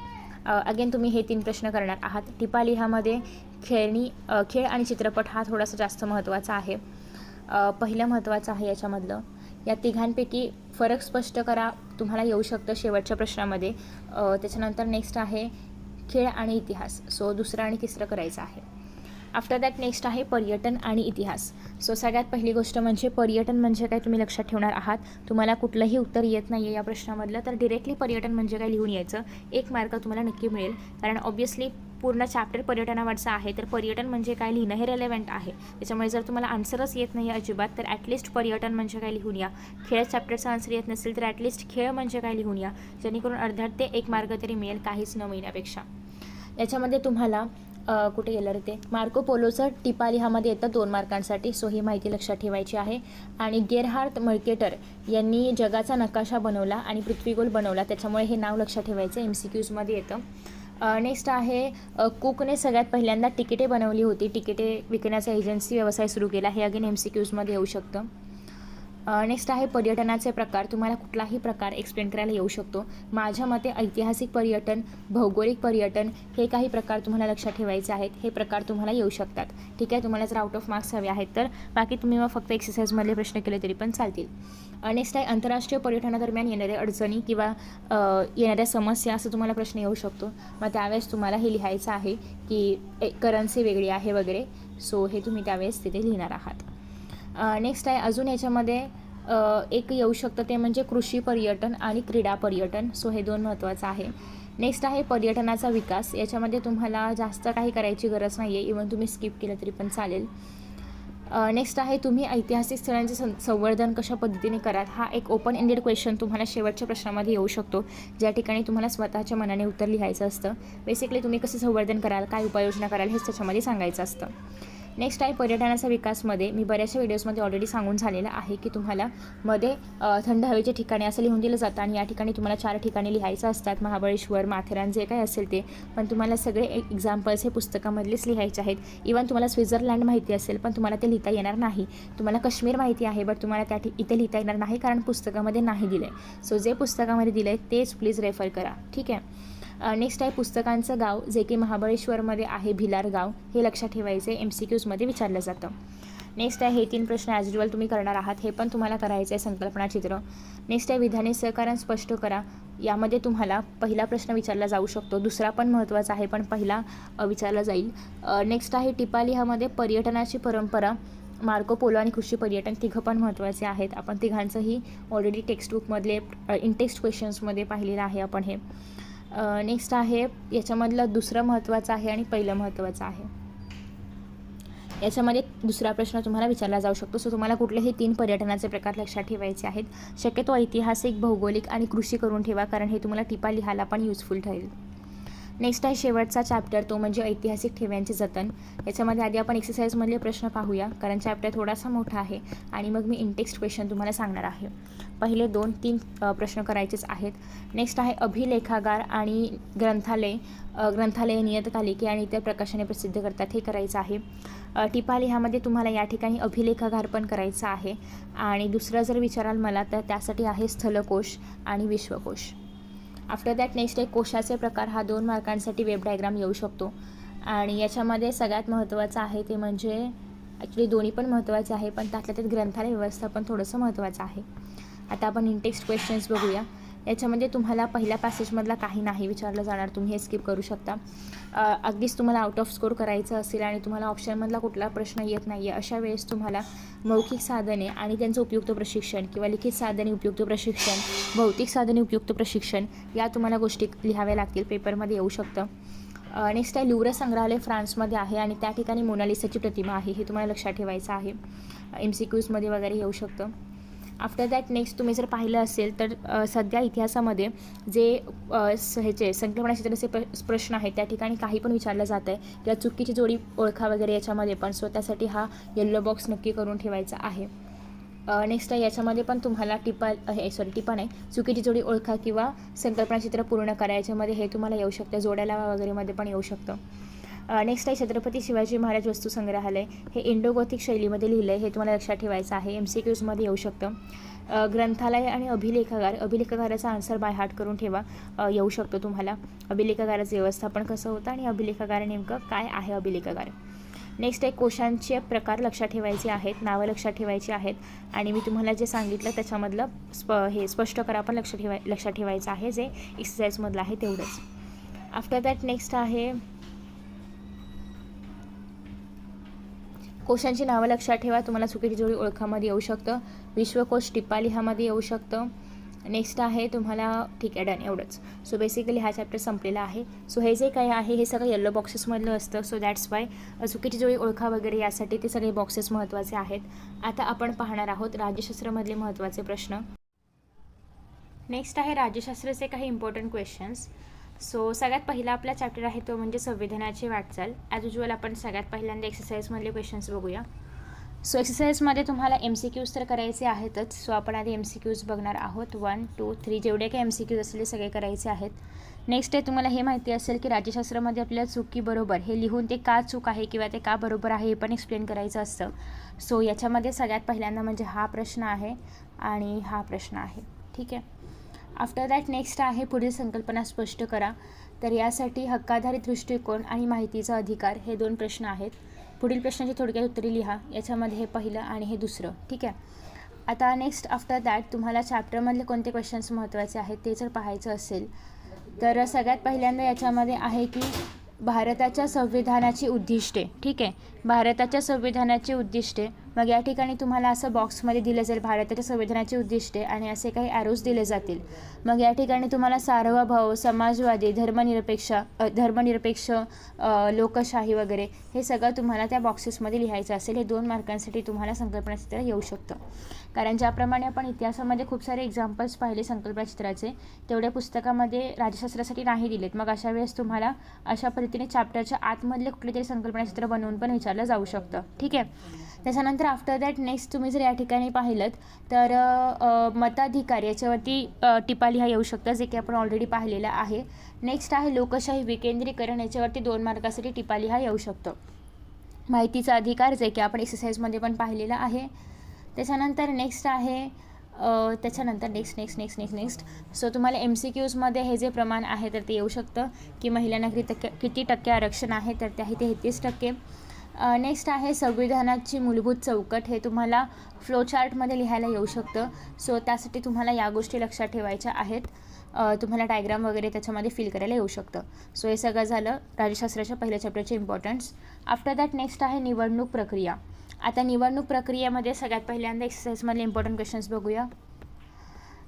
Speaker 1: अगेन तुम्ही हे 3 प्रश्न करणार आहात. टिपा लिहामध्ये खेळ आणि चित्रपट हा थोडासा जास्त महत्त्वाचा आहे. पहिलं महत्त्वाचं आहे याच्यामधलं. या तिघांपैकी फरक स्पष्ट करा तुम्हाला येऊ शकतं शेवटच्या प्रश्नामध्ये. त्याच्यानंतर नेक्स्ट आहे खेळ आणि इतिहास. सो दुसरं आणि तिसरं करायचं आहे. आफ्टर दॅट नेक्स्ट आहे पर्यटन आणि इतिहास. सो सगळ्यात पहिली गोष्ट म्हणजे पर्यटन म्हणजे काय तुम्ही लक्षात ठेवणार आहात. तुम्हाला कुठलंही उत्तर येत नाही आहे या प्रश्नामधलं तर डिरेक्टली पर्यटन म्हणजे काय लिहून यायचं. 1 मार्क तुम्हाला नक्की मिळेल, कारण ऑब्व्हियसली पूर्ण चॅप्टर पर्यटनावरचं आहे, तर पर्यटन म्हणजे काय लिहिणं हे रेलेव्हंट आहे. त्याच्यामुळे जर तुम्हाला आन्सरच येत नाही अजिबात, तर ॲटलिस्ट पर्यटन म्हणजे काय लिहून या. खेळ चॅप्टरचा आन्सर येत नसेल तर ॲटलिस्ट खेळ म्हणजे काय लिहून या, जेणेकरून अर्ध्यात ते 1 मार्क तरी मिळेल, काहीच न मिळण्यापेक्षा. याच्यामध्ये तुम्हाला कुठे गेलं रे ते, मार्को पोलोचं टिपा लिहामध्ये येतं 2 मार्कांसाठी. सो ही माहिती लक्षात ठेवायची आहे. आणि गेरहार्ड मर्केटर यांनी जगाचा नकाशा बनवला आणि पृथ्वीगोल बनवला, त्याच्यामुळे हे नाव लक्षात ठेवायचं, MCQजमध्ये येतं. नेक्स्ट आहे कुकने सगळ्यात पहिल्यांदा तिकिटे बनवली होती. तिकिटे विकण्याचा एजन्सी व्यवसाय सुरू केला, हे अगेन MCQजमध्ये येऊ शकतं. नेक्स्ट आहे पर्यटनाचे प्रकार. तुम्हाला कुठलाही प्रकार एक्सप्लेन करायला येऊ शकतो. माझ्या मते ऐतिहासिक पर्यटन, भौगोलिक पर्यटन हे काही प्रकार तुम्हाला लक्षात ठेवायचे आहेत. हे प्रकार तुम्हाला येऊ शकतात. ठीक आहे, तुम्हाला जर आउट ऑफ मार्क्स हवे आहेत तर बाकी तुम्ही मग फक्त एक्सरसाइजमधले प्रश्न केले तरी पण चालतील. नेक्स्ट आहे आंतरराष्ट्रीय पर्यटनादरम्यान येणाऱ्या अडचणी किंवा येणाऱ्या समस्या, असं तुम्हाला प्रश्न येऊ शकतो. मग त्यावेळेस तुम्हाला हे लिहायचं आहे की करन्सी वेगळी आहे वगैरे. सो हे तुम्ही त्यावेळेस तिथे लिहिणार आहात. नेक्स्ट आहे अजून याच्यामध्ये एक येऊ शकतं, ते म्हणजे कृषी पर्यटन आणि क्रीडा पर्यटन. सो हे 2 महत्त्वाचं आहे. नेक्स्ट आहे पर्यटनाचा विकास. याच्यामध्ये तुम्हाला जास्त काही करायची गरज नाही आहे, इवन तुम्ही स्किप केलं तरी पण चालेल. नेक्स्ट आहे तुम्ही ऐतिहासिक स्थळांचे संवर्धन कशा पद्धतीने कराल. हा एक ओपन एंडेड क्वेश्चन तुम्हाला शेवटच्या प्रश्नामध्ये येऊ शकतो, ज्या ठिकाणी तुम्हाला स्वतःच्या मनाने उत्तर लिहायचं असतं. बेसिकली तुम्ही कसं संवर्धन कराल, काय उपाययोजना कराल हेच त्याच्यामध्ये सांगायचं असतं. नेक्स्ट आहे पर्यटनाचा विकासमध्ये. मी बऱ्याचशा व्हिडिओजमध्ये ऑलरेडी सांगून झालेलं आहे की तुम्हाला मध्ये थंड हवेचे ठिकाणे असं लिहून दिलं जातं आणि या ठिकाणी तुम्हाला 4 ठिकाणे लिहायचं असतात, महाबळेश्वर, माथेरान, जे काही असेल ते. पण तुम्हाला सगळे एक्झाम्पल्स हे पुस्तकामधलेच लिहायचे आहेत. इवन तुम्हाला स्वित्झर्लंड माहिती असेल पण तुम्हाला ते लिहिता येणार नाही. तुम्हाला काश्मीर माहिती आहे बट तुम्हाला इथे लिहिता येणार नाही, कारण पुस्तकामध्ये नाही दिलं आहे. सो जे पुस्तकामध्ये दिलं आहे तेच प्लीज रेफर करा. ठीक आहे. नेक्स्ट आहे पुस्तकांचं गाव, जे की महाबळेश्वरमध्ये आहे, भिलार गाव. हे लक्षात ठेवायचे, MCQजमध्ये विचारलं जातं. नेक्स्ट आहे हे 3 प्रश्न ॲज युजल तुम्ही करणार आहात, हे पण तुम्हाला करायचं आहे, संकल्पना चित्र. नेक्स्ट आहे विधाने सहकारण स्पष्ट करा. यामध्ये तुम्हाला पहिला प्रश्न विचारला जाऊ शकतो, दुसरा पण महत्त्वाचा आहे पण पहिला विचारला जाईल. नेक्स्ट आहे टिपा लिहामध्ये पर्यटनाची परंपरा, मार्को पोलो आणि कृषी पर्यटन, तिघं पण महत्त्वाचे आहेत. आपण तिघांचंही ऑलरेडी टेक्स्टबुकमधले टेक्स्ट क्वेश्चन्समध्ये पाहिलेलं आहे आपण हे. नेक्स्ट आहे याच्यामधलं दुसरं महत्त्वाचं आहे आणि पहिलं महत्त्वाचं आहे. याच्यामध्ये दुसरा प्रश्न तुम्हाला विचारला जाऊ शकतो. सो तुम्हाला कुठलेही 3 पर्यटनाचे प्रकार लक्षात ठेवायचे आहेत. शक्यतो ऐतिहासिक, भौगोलिक आणि कृषी करून ठेवा, कारण हे तुम्हाला टिपा लिहायला पण युजफुल ठरेल. नेक्स्ट आहे शेवटचा चॅप्टर, तो म्हणजे ऐतिहासिक ठेव्यांचे जतन. याच्यामध्ये आधी आपण एक्सरसाइजमधले प्रश्न पाहूया, कारण चॅप्टर थोडासा मोठा आहे आणि मग मी इंटेक्स्ट क्वेश्चन तुम्हाला सांगणार आहे. पहिले 2-3 प्रश्न करायचेच आहेत. नेक्स्ट आहे अभिलेखागार आणि ग्रंथालय नियतकालिके आणि इतर प्रकाशने प्रसिद्ध करतात, हे करायचं आहे. टिपा लिहामध्ये तुम्हाला या ठिकाणी अभिलेखागार पण करायचं आहे. आणि दुसरं जर विचाराल मला तर त्यासाठी आहे स्थलकोश आणि विश्वकोश. आफ्टर दॅट नेक्स्ट आहे कोशाचे प्रकार. हा 2 मार्कांसाठी वेब डायग्राम येऊ शकतो. आणि याच्यामध्ये सगळ्यात महत्त्वाचं आहे ते म्हणजे, ॲक्च्युली दोन्ही पण महत्त्वाचे आहे पण त्यातल्या त्यात ग्रंथालय व्यवस्थापन थोडंसं महत्त्वाचं आहे. आता आपण इंटेक्स्ट क्वेश्चन्स बघूया. याच्यामध्ये तुम्हाला पहिल्या पॅसेजमधला काही नाही विचारलं जाणार, तुम्ही हे स्किप करू शकता. अगदीच तुम्हाला आउट ऑफ स्कोर करायचं असेल आणि तुम्हाला ऑप्शनमधला कुठला प्रश्न येत नाही आहे, अशा वेळेस तुम्हाला मौखिक साधने आणि त्यांचं उपयुक्त प्रशिक्षण किंवा लिखित साधने उपयुक्त प्रशिक्षण, भौतिक साधने उपयुक्त प्रशिक्षण, या तुम्हाला गोष्टी लिहाव्या लागतील, पेपरमध्ये येऊ शकतं. नेक्स्ट आहे लुव्र संग्रहालय फ्रान्समध्ये आहे आणि त्या ठिकाणी मोनालिसाची प्रतिमा आहे, हे तुम्हाला लक्षात ठेवायचं आहे. MCQजमध्ये वगैरे येऊ शकतं. आफ्टर दॅट नेक्स्ट तुम्ही जर पाहिलं असेल तर सध्या इतिहासामध्ये जे ह्याचे संकल्पना क्षेत्राचे प्रश्न आहेत त्या ठिकाणी काही पण विचारलं जातं आहे किंवा चुकीची जोडी ओळखा वगैरे याच्यामध्ये पण, स्वतःसाठी हा येल्लो बॉक्स नक्की करून ठेवायचा आहे. नेक्स्ट आहे याच्यामध्ये पण तुम्हाला टिपा नाही, चुकीची जोडी ओळखा किंवा संकल्पना चित्र पूर्ण करा, याच्यामध्ये हे तुम्हाला येऊ शकतं. जोड्या लावा वगैरेमध्ये पण येऊ शकतं. नेक्स्ट आहे छत्रपती शिवाजी महाराज वस्तू संग्रहालय. हे इंडो गोथिक शैलीमध्ये लिहिलं आहे, हे तुम्हाला लक्षात ठेवायचं आहे. MCQजमध्ये येऊ शकतं. ग्रंथालय आणि अभिलेखागाराचा आन्सर बाय हार्ट करून ठेवा, येऊ शकतो तुम्हाला. अभिलेखागाराचं व्यवस्थापन कसं होतं आणि अभिलेखागार नेमकं काय आहे अभिलेखागार. नेक्स्ट आहे कोशांचे प्रकार लक्षात ठेवायचे आहेत, नावं लक्षात ठेवायची आहेत आणि मी तुम्हाला जे सांगितलं त्याच्यामधलं हे स्पष्ट करा पण लक्षात ठेवायचं आहे, जे एक्सरसाइजमधलं आहे तेवढंच. आफ्टर दॅट नेक्स्ट आहे कोशांची नावं लक्षात ठेवा, तुम्हाला चुकीची जोडी ओळखामध्ये येऊ शकतं. विश्वकोश टिपा लिहामध्ये येऊ शकतं. नेक्स्ट आहे तुम्हाला ठीक आहे डन एवढंच. सो बेसिकली हा चॅप्टर संपलेला आहे. सो हे जे काही आहे हे सगळं येलो बॉक्सेसमधलं असतं. सो दॅट्स वाय चुकीची जोडी ओळखा वगैरे यासाठी ते सगळे बॉक्सेस महत्त्वाचे आहेत. आता आपण पाहणार आहोत राज्यशास्त्रामधले महत्त्वाचे प्रश्न. नेक्स्ट आहे राज्यशास्त्राचे काही इम्पॉर्टंट क्वेश्चन्स. सो सगळ्यात पहिला आपला चॅप्टर आहे तो म्हणजे संविधानाची वाटचाल. ॲज युजल आपण सगळ्यात पहिल्यांदा एक्सरसाइजमधले क्वेश्चन्स बघूया. सो एक्सरसाइजमध्ये तुम्हाला MCQs तर करायचे आहेतच. सो आपण आधी MCQs बघणार आहोत. 1, 2, 3 जेवढे काही MCQs असले सगळे करायचे आहेत. नेक्स्ट आहे तुम्हाला हे माहिती असेल की राज्यशास्त्रामध्ये आपल्याला चुकी बरोबर हे लिहून ते का चूक आहे किंवा ते का बरोबर आहे हे पण एक्सप्लेन करायचं असतं. सो याच्यामध्ये सगळ्यात पहिल्यांदा म्हणजे हा प्रश्न आहे आणि हा प्रश्न आहे. ठीक आहे. आफ्टर दॅट नेक्स्ट आहे पुढील संकल्पना स्पष्ट करा. तर यासाठी हक्काधारित दृष्टिकोन आणि माहितीचा अधिकार हे 2 प्रश्न आहेत. पुढील प्रश्नाची थोडक्यात उत्तरे लिहा. याच्यामध्ये हे पहिलं आणि हे दुसरं. ठीक आहे. आता नेक्स्ट आफ्टर दॅट तुम्हाला चॅप्टरमधले कोणते क्वेश्चन्स महत्त्वाचे आहेत ते जर पाहायचं असेल तर सगळ्यात पहिल्यांदा याच्यामध्ये आहे की भारताच्या संविधानाची उद्दिष्टे. ठीक आहे. भारताच्या संविधानाची उद्दिष्टे. मग या ठिकाणी तुम्हाला असं बॉक्समध्ये दिलं जाईल भारताच्या संविधानाची उद्दिष्टे आणि असे काही ॲरोज दिले जातील. मग या ठिकाणी तुम्हाला सार्वभौम, समाजवादी, धर्मनिरपेक्ष, लोकशाही वगैरे हे सगळं तुम्हाला त्या बॉक्सेसमध्ये लिहायचं असेल. हे 2 मार्कांसाठी तुम्हाला संकल्पनाचित्र येऊ शकतं. कारण ज्याप्रमाणे आपण इतिहासामध्ये खूप सारे एक्झाम्पल्स पाहिले संकल्पनाचित्राचे तेवढ्या पुस्तकामध्ये राज्यशास्त्रासाठी नाही दिलेत. मग अशा वेळेस तुम्हाला अशा पद्धतीने चॅप्टरच्या आतमधले कुठले तरी संकल्पनाचित्र बनवून पण विचारलं जाऊ शकतं. ठीक आहे. त्याच्यानंतर आफ्टर दॅट नेक्स्ट तुम्ही जर या ठिकाणी पाहिलं तर मताधिकार याच्यावरती टिपा लिहा येऊ शकतं जे की आपण ऑलरेडी पाहिलेलं आहे. नेक्स्ट आहे लोकशाही विकेंद्रीकरण याच्यावरती 2 मार्कासाठी टिपा लिहा येऊ शकतं. माहितीचा अधिकार जे की आपण एक्सरसाइजमध्ये पण पाहिलेलं आहे. त्याच्यानंतर नेक्स्ट आहे नेक्स्ट सो तुम्हाला MCQsमध्ये हे जे प्रमाण आहे तर ते येऊ शकतं की महिलांना किती टक्के आरक्षण आहे तर ते आहे 33%. नेक्स्ट आहे संविधानाची मूलभूत चौकट. हे तुम्हाला फ्लोचार्टमध्ये लिहायला येऊ शकतं. सो त्यासाठी तुम्हाला या गोष्टी लक्षात ठेवायच्या आहेत. तुम्हाला डायग्राम वगैरे त्याच्यामध्ये फिल करायला येऊ शकतं. सो हे सगळं झालं राज्यशास्त्राच्या पहिल्या चॅप्टरचे इम्पॉर्टन्स. आफ्टर दॅट नेक्स्ट आहे निवडणूक प्रक्रिया. आता निवडणूक प्रक्रियेमध्ये सगळ्यात पहिल्यांदा एक्सरसाइजमधले इम्पॉर्टंट क्वेश्चन्स बघूया.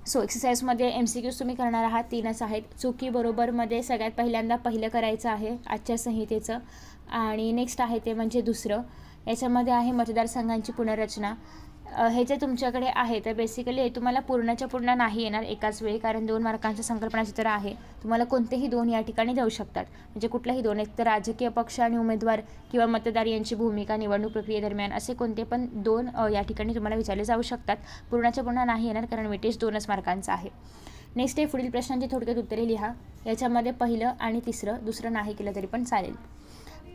Speaker 1: सो एक्सरसाइजमध्ये MCQs तुम्ही करणार आहात 3च आहेत. चुकी बरोबरमध्ये सगळ्यात पहिल्यांदा पहिलं करायचं आहे आचारसंहितेचं आणि नेक्स्ट आहे ते म्हणजे दुसरं. याच्यामध्ये आहे मतदारसंघांची पुनर्रचना. हे जे तुमच्याकडे आहे तर बेसिकली हे तुम्हाला पूर्णच्या पूर्ण नाही येणार एकाच वेळी कारण 2 मार्कांचं संकल्पनाचित्र आहे. तुम्हाला कोणतेही 2 या ठिकाणी जाऊ शकतात. म्हणजे कुठलाही 2 एक तर राजकीय पक्ष आणि उमेदवार किंवा मतदार यांची भूमिका निवडणूक प्रक्रियेदरम्यान असे कोणते पण 2 या ठिकाणी तुम्हाला विचारले जाऊ शकतात. पूर्णच्या पूर्ण नाही येणार कारण वेटेज 2च मार्कांचं आहे. नेक्स्ट आहे पुढील प्रश्नांची थोडक्यात उत्तरे लिहा. याच्यामध्ये पहिलं आणि तिसरं, दुसरं नाही केलं तरी पण चालेल.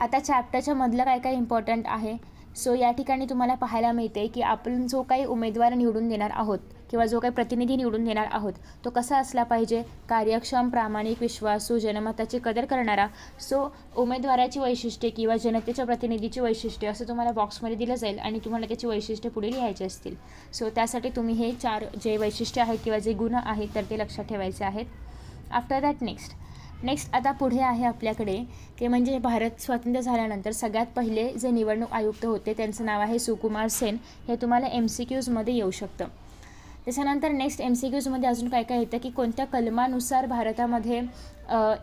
Speaker 1: आता चॅप्टरच्या मधलं काय काय इम्पॉर्टंट आहे. सो या ठिकाणी तुम्हाला पाहायला मिळते की आपण जो काही उमेदवार निवडून देणार आहोत किंवा जो काही प्रतिनिधी निवडून देणार आहोत तो कसा असला पाहिजे. कार्यक्षम, प्रामाणिक, विश्वासू, जनमताची कदर करणारा. सो उमेदवाराची वैशिष्ट्ये किंवा जनतेच्या प्रतिनिधीची वैशिष्ट्ये असं तुम्हाला बॉक्समध्ये दिलं जाईल आणि तुम्हाला त्याची वैशिष्ट्ये पुढे लिहायची असतील. सो त्यासाठी तुम्ही हे 4 जे वैशिष्ट्य आहेत किंवा जे गुण आहेत तर ते लक्षात ठेवायचे आहेत. आफ्टर दॅट नेक्स्ट आता पुढे आहे आपल्याकडे ते म्हणजे भारत स्वातंत्र्य झाल्यानंतर सगळ्यात पहिले जे निवडणूक आयुक्त होते त्यांचं नाव आहे सुकुमार सेन. हे तुम्हाला MCQsमध्ये येऊ शकतं. त्याच्यानंतर नेक्स्ट MCQsमध्ये अजून काय काय येतं की कोणत्या कलमानुसार भारतामध्ये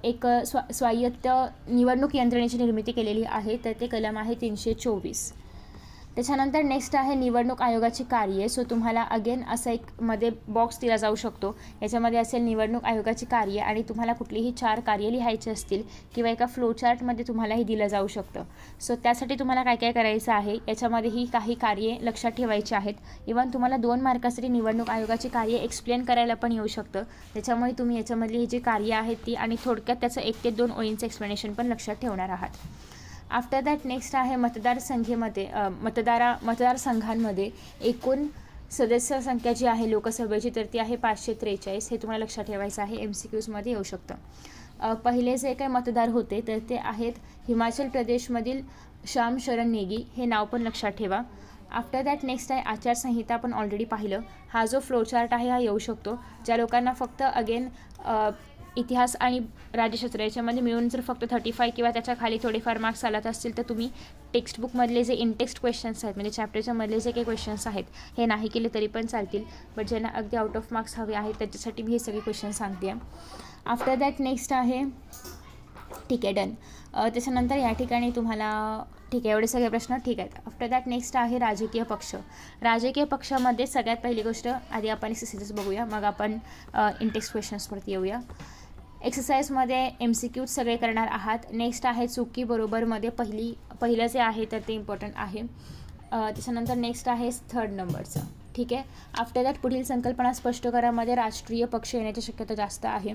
Speaker 1: एक स्वायत्त निवडणूक यंत्रणेची निर्मिती केलेली आहे तर ते कलम आहे 324. त्याच्यानंतर नेक्स्ट आहे निवडणूक आयोगाची कार्ये. सो तुम्हाला अगेन असं एक मध्ये बॉक्स दिला जाऊ शकतो. याच्यामध्ये असेल निवडणूक आयोगाची कार्ये आणि तुम्हाला कुठलीही 4 कार्ये लिहायची असतील किंवा एका फ्लोचार्टमध्ये तुम्हाला हे दिलं जाऊ शकतं. सो त्यासाठी तुम्हाला काय काय करायचं आहे याच्यामध्ये ही काही कार्ये लक्षात ठेवायची आहेत. इव्हन तुम्हाला 2 मार्कासाठी निवडणूक आयोगाची कार्ये एक्सप्लेन करायला पण येऊ शकतं. त्याच्यामुळे तुम्ही याच्यामधली ही जी कार्ये आहेत ती आणि थोडक्यात त्याचं 1 ते 2 ओळींचं एक्सप्लेनेशन पण लक्षात ठेवणार आहात. आफ्टर दॅट नेक्स्ट आहे मतदारसंघांमध्ये एकूण सदस्य संख्या जी आहे लोकसभेची तर ती आहे 543. हे तुम्हाला लक्षात ठेवायचं आहे. MCQsमध्ये येऊ शकतं. पहिले जे काही मतदार होते तर ते आहेत हिमाचल प्रदेशमधील श्याम शरण नेगी. हे नाव पण लक्षात ठेवा. आफ्टर दॅट नेक्स्ट आहे आचारसंहिता. आपण ऑलरेडी पाहिलं. हा जो फ्लोचार्ट आहे हा येऊ शकतो. ज्या लोकांना फक्त अगेन इतिहास आणि राज्यशास्त्र याच्यामध्ये मिळून जर फक्त 35 किंवा त्याच्या खाली थोडेफार मार्क्स चालत असतील तर तुम्ही टेक्स्टबुकमधले जे इनटेक्स्ट क्वेश्चन्स आहेत म्हणजे चॅप्टरच्या मधले जे काही क्वेश्चन्स आहेत हे नाही केले तरी पण चालतील. बट ज्यांना अगदी आउट ऑफ मार्क्स हवे आहेत त्याच्यासाठी मी हे सगळे क्वेश्चन सांगते आहे. आफ्टर दॅट नेक्स्ट आहे, ठीक आहे डन. त्याच्यानंतर या ठिकाणी तुम्हाला ठीक आहे एवढे सगळे प्रश्न ठीक आहेत. आफ्टर दॅट नेक्स्ट आहे राजकीय पक्ष. राजकीय पक्षामध्ये सगळ्यात पहिली गोष्ट आधी आपण एक्सरसाइजेस बघूया, मग आपण इनटेक्स्ट क्वेश्चन्सवरती येऊया. एक्सरसाइजमध्ये MCQs सगळे करणार आहात. नेक्स्ट आहे चुकी बरोबरमध्ये पहिलं जे आहे तर ते इम्पॉर्टंट आहे. त्याच्यानंतर नेक्स्ट आहे 3rd नंबरचं, ठीक आहे. आफ्टर दॅट पुढील संकल्पना स्पष्ट करामध्ये राष्ट्रीय पक्ष येण्याची शक्यता जास्त आहे.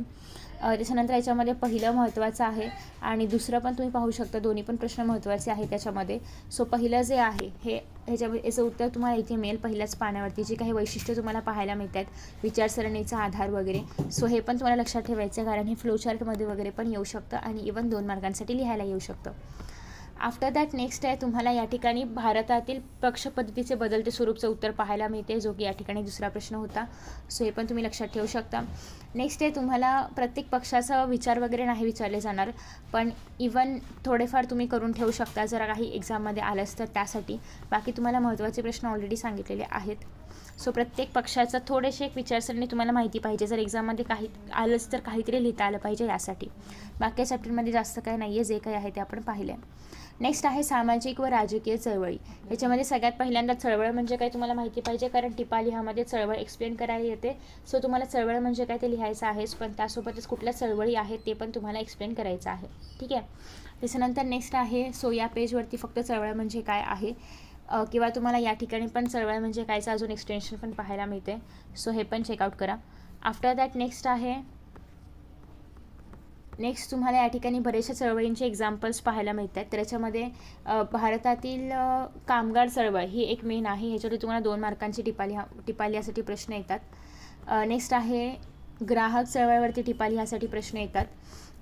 Speaker 1: त्याच्यानंतर याच्यामध्ये पहिलं महत्त्वाचं आहे आणि दुसरं पण तुम्ही पाहू शकता, दोन्ही पण प्रश्न महत्त्वाचे आहे त्याच्यामध्ये. सो पहिलं जे आहे याचं उत्तर तुम्हाला इथे मिळेल पहिल्याच पानावरती. जी काही वैशिष्ट्य तुम्हाला पाहायला मिळतात, विचारसरणीचा आधार वगैरे, सो हे पण तुम्हाला लक्षात ठेवायचं कारण हे फ्लोचार्टमध्ये वगैरे पण येऊ शकतं आणि इवन 2 मार्कांसाठी लिहायला येऊ शकतं. आफ्टर दॅट नेक्स्ट आहे तुम्हाला या ठिकाणी भारतातील पक्ष पद्धतीचे बदलते स्वरूपचं उत्तर पाहायला मिळते, जो की या ठिकाणी दुसरा प्रश्न होता. सो हे पण तुम्ही लक्षात ठेवू शकता. नेक्स्ट आहे तुम्हाला प्रत्येक पक्षाचा विचार वगैरे नाही विचारले जाणार, पण इवन थोडेफार तुम्ही करून ठेवू शकता जरा काही एक्झाममध्ये आलंच तर त्यासाठी. बाकी तुम्हाला महत्त्वाचे प्रश्न ऑलरेडी सांगितलेले आहेत. सो प्रत्येक पक्षाचं थोडेसे एक विचारसरणी तुम्हाला माहिती पाहिजे, जर एक्झाममध्ये काही आलंच तर काहीतरी लिहिता आलं पाहिजे यासाठी. बाकी चॅप्टरमध्ये जास्त काय नाही आहे, जे काही आहे ते आपण पाहिलं आहे. नेक्स्ट आहे सामाजिक व राजकीय चळवळी. याच्यामध्ये सगळ्यात पहिल्यांदा चळवळ म्हणजे काय तुम्हाला माहिती पाहिजे, कारण टिपा लिहामध्ये चळवळ एक्सप्लेन करायला येते. सो तुम्हाला चळवळ म्हणजे काय ते लिहायचं आहेच, पण त्यासोबतच कुठल्या चळवळी आहेत ते पण तुम्हाला एक्सप्लेन करायचं आहे, ठीक आहे. त्याच्यानंतर नेक्स्ट आहे, सो या पेजवरती फक्त चळवळ म्हणजे काय आहे किंवा तुम्हाला या ठिकाणी पण चळवळ म्हणजे कायचं अजून एक्सटेन्शन पण पाहायला मिळते. सो हे पण चेकआउट करा. आफ्टर दॅट नेक्स्ट आहे, नेक्स्ट तुम्हाला या ठिकाणी बरेचशा चळवळींचे एक्झाम्पल्स पाहायला मिळतात. त्याच्यामध्ये भारतातील कामगार चळवळ ही एक मेन आहे, ह्याच्यावर तुम्हाला 2 मार्कांची टिपा लिहासाठी प्रश्न येतात. नेक्स्ट आहे ग्राहक चळवळीवरती टिपा लिहासाठी प्रश्न येतात.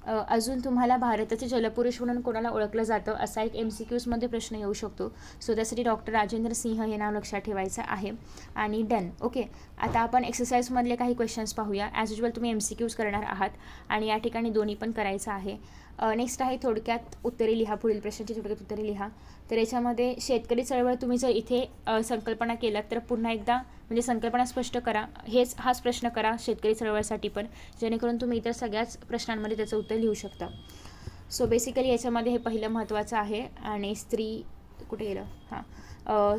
Speaker 1: अजून तुम्हाला भारताचे जलपुरुष म्हणून कोणाला ओळखलं जातं असा एक MCQsमध्ये प्रश्न येऊ शकतो. सो त्यासाठी डॉक्टर राजेंद्र सिंह हे नाव लक्षात ठेवायचं आहे आणि डन. ओके, आता आपण एक्सरसाइजमधले काही क्वेश्चन्स पाहूया. ॲज युजल तुम्ही MCQs करणार आहात आणि या ठिकाणी दोन्ही पण करायचं आहे. नेक्स्ट आहे थोडक्यात उत्तरे लिहा, पुढील प्रश्नाची थोडक्यात उत्तरे लिहा. तर याच्यामध्ये शेतकरी चळवळ तुम्ही जर इथे संकल्पना केलात तर पुन्हा एकदा म्हणजे संकल्पना स्पष्ट करा, हाच प्रश्न करा शेतकरी चळवळीसाठी पण, जेणेकरून तुम्ही इतर सगळ्याच प्रश्नांमध्ये त्याचं उत्तर लिहू शकता. सो बेसिकली याच्यामध्ये हे पहिलं महत्त्वाचं आहे आणि कुठे गेलं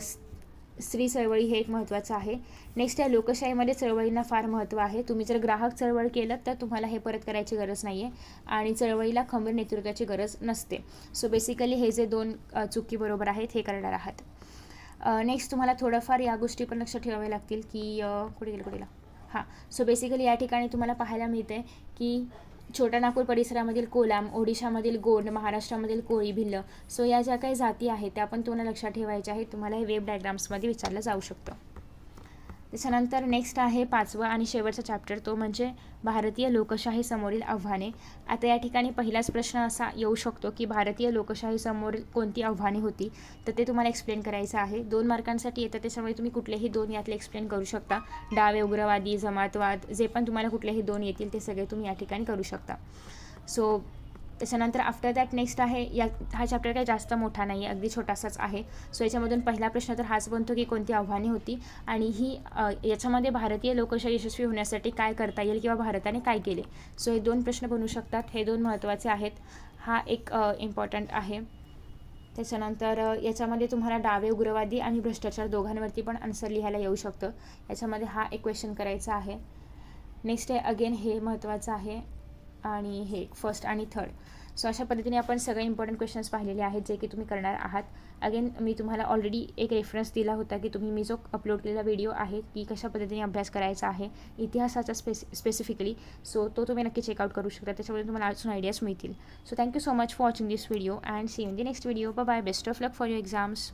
Speaker 1: स्त्री चळवळी हे एक महत्त्वाचं आहे. नेक्स्ट आहे लोकशाहीमध्ये चळवळींना फार महत्त्व आहे. तुम्ही जर ग्राहक चळवळ केलं तर तुम्हाला हे परत करायची गरज नाही आहे आणि चळवळीला खंबीर नेतृत्वाची गरज नसते. सो बेसिकली हे जे 2 चुकी बरोबर आहेत हे करणार आहात. नेक्स्ट तुम्हाला थोडंफार या गोष्टी पण लक्षात ठेवाव्या लागतील की कुठे गेलं सो बेसिकली या ठिकाणी तुम्हाला पाहायला मिळते की छोटा नागपूर परिसरामधील कोलाम, ओडिशामधील गोंड, महाराष्ट्रामधील कोळी, भिल्ल, सो या ज्या काही जाती आहेत त्या पण तुम्हाला लक्षात ठेवायच्या आहेत. तुम्हाला हे वेब डायग्राम्समध्ये विचारलं जाऊ शकतं. त्याच्यानंतर नेक्स्ट आहे 5वं आणि शेवटचा चॅप्टर, तो म्हणजे भारतीय लोकशाही समोरील आव्हाने. आता या ठिकाणी पहिलाच प्रश्न असा येऊ शकतो की भारतीय लोकशाही समोर कोणती आव्हाने होती, तर ते तुम्हाला एक्सप्लेन करायचं आहे. 2 मार्कांसाठी येतं, त्याच्यामुळे तुम्ही कुठलेही 2 यातले एक्सप्लेन करू शकता. डावे, उग्रवादी, जमातवाद, जे पण तुम्हाला कुठलेही 2 येतील ते सगळे तुम्ही या ठिकाणी करू शकता. सो त्याच्यानंतर आफ्टर दॅट नेक्स्ट आहे, हा चॅप्टर काही जास्त मोठा नाही आहे, अगदी छोटासाच आहे. सो याच्यामधून पहिला प्रश्न तर हाच बनतो की कोणती आव्हाने होती आणि याच्यामध्ये भारतीय लोकशाही यशस्वी होण्यासाठी काय करता येईल किंवा भारताने काय केले. सो हे 2 प्रश्न बनू शकतात, हे 2 महत्त्वाचे आहेत. हा एक इम्पॉर्टंट आहे. त्याच्यानंतर याच्यामध्ये तुम्हाला डावे, उग्रवादी आणि भ्रष्टाचार दोघांवरती पण आन्सर लिहायला येऊ शकतं. याच्यामध्ये हा एक क्वेश्चन करायचा आहे. नेक्स्ट आहे अगेन हे महत्त्वाचं आहे आणि हे 1st आणि 3rd. सो अशा पद्धतीने आपण सगळे इम्पॉर्टंट क्वेश्चन्स पाहिलेले आहेत जे की तुम्ही करणार आहात. अगेन मी तुम्हाला ऑलरेडी एक रेफरन्स दिला होता की तुम्ही मी जो अपलोड केलेला व्हिडिओ आहे की कशा पद्धतीने अभ्यास करायचा आहे इतिहासाचा स्पेसिफिकली, सो तो तुम्ही नक्की चेकआउट करू शकता. त्याच्यामध्ये तुम्हाला अजून आयडियाज मिळतील. So thank you so much for watching this video and see you in the next video. Bye bye. Best of luck for your exams.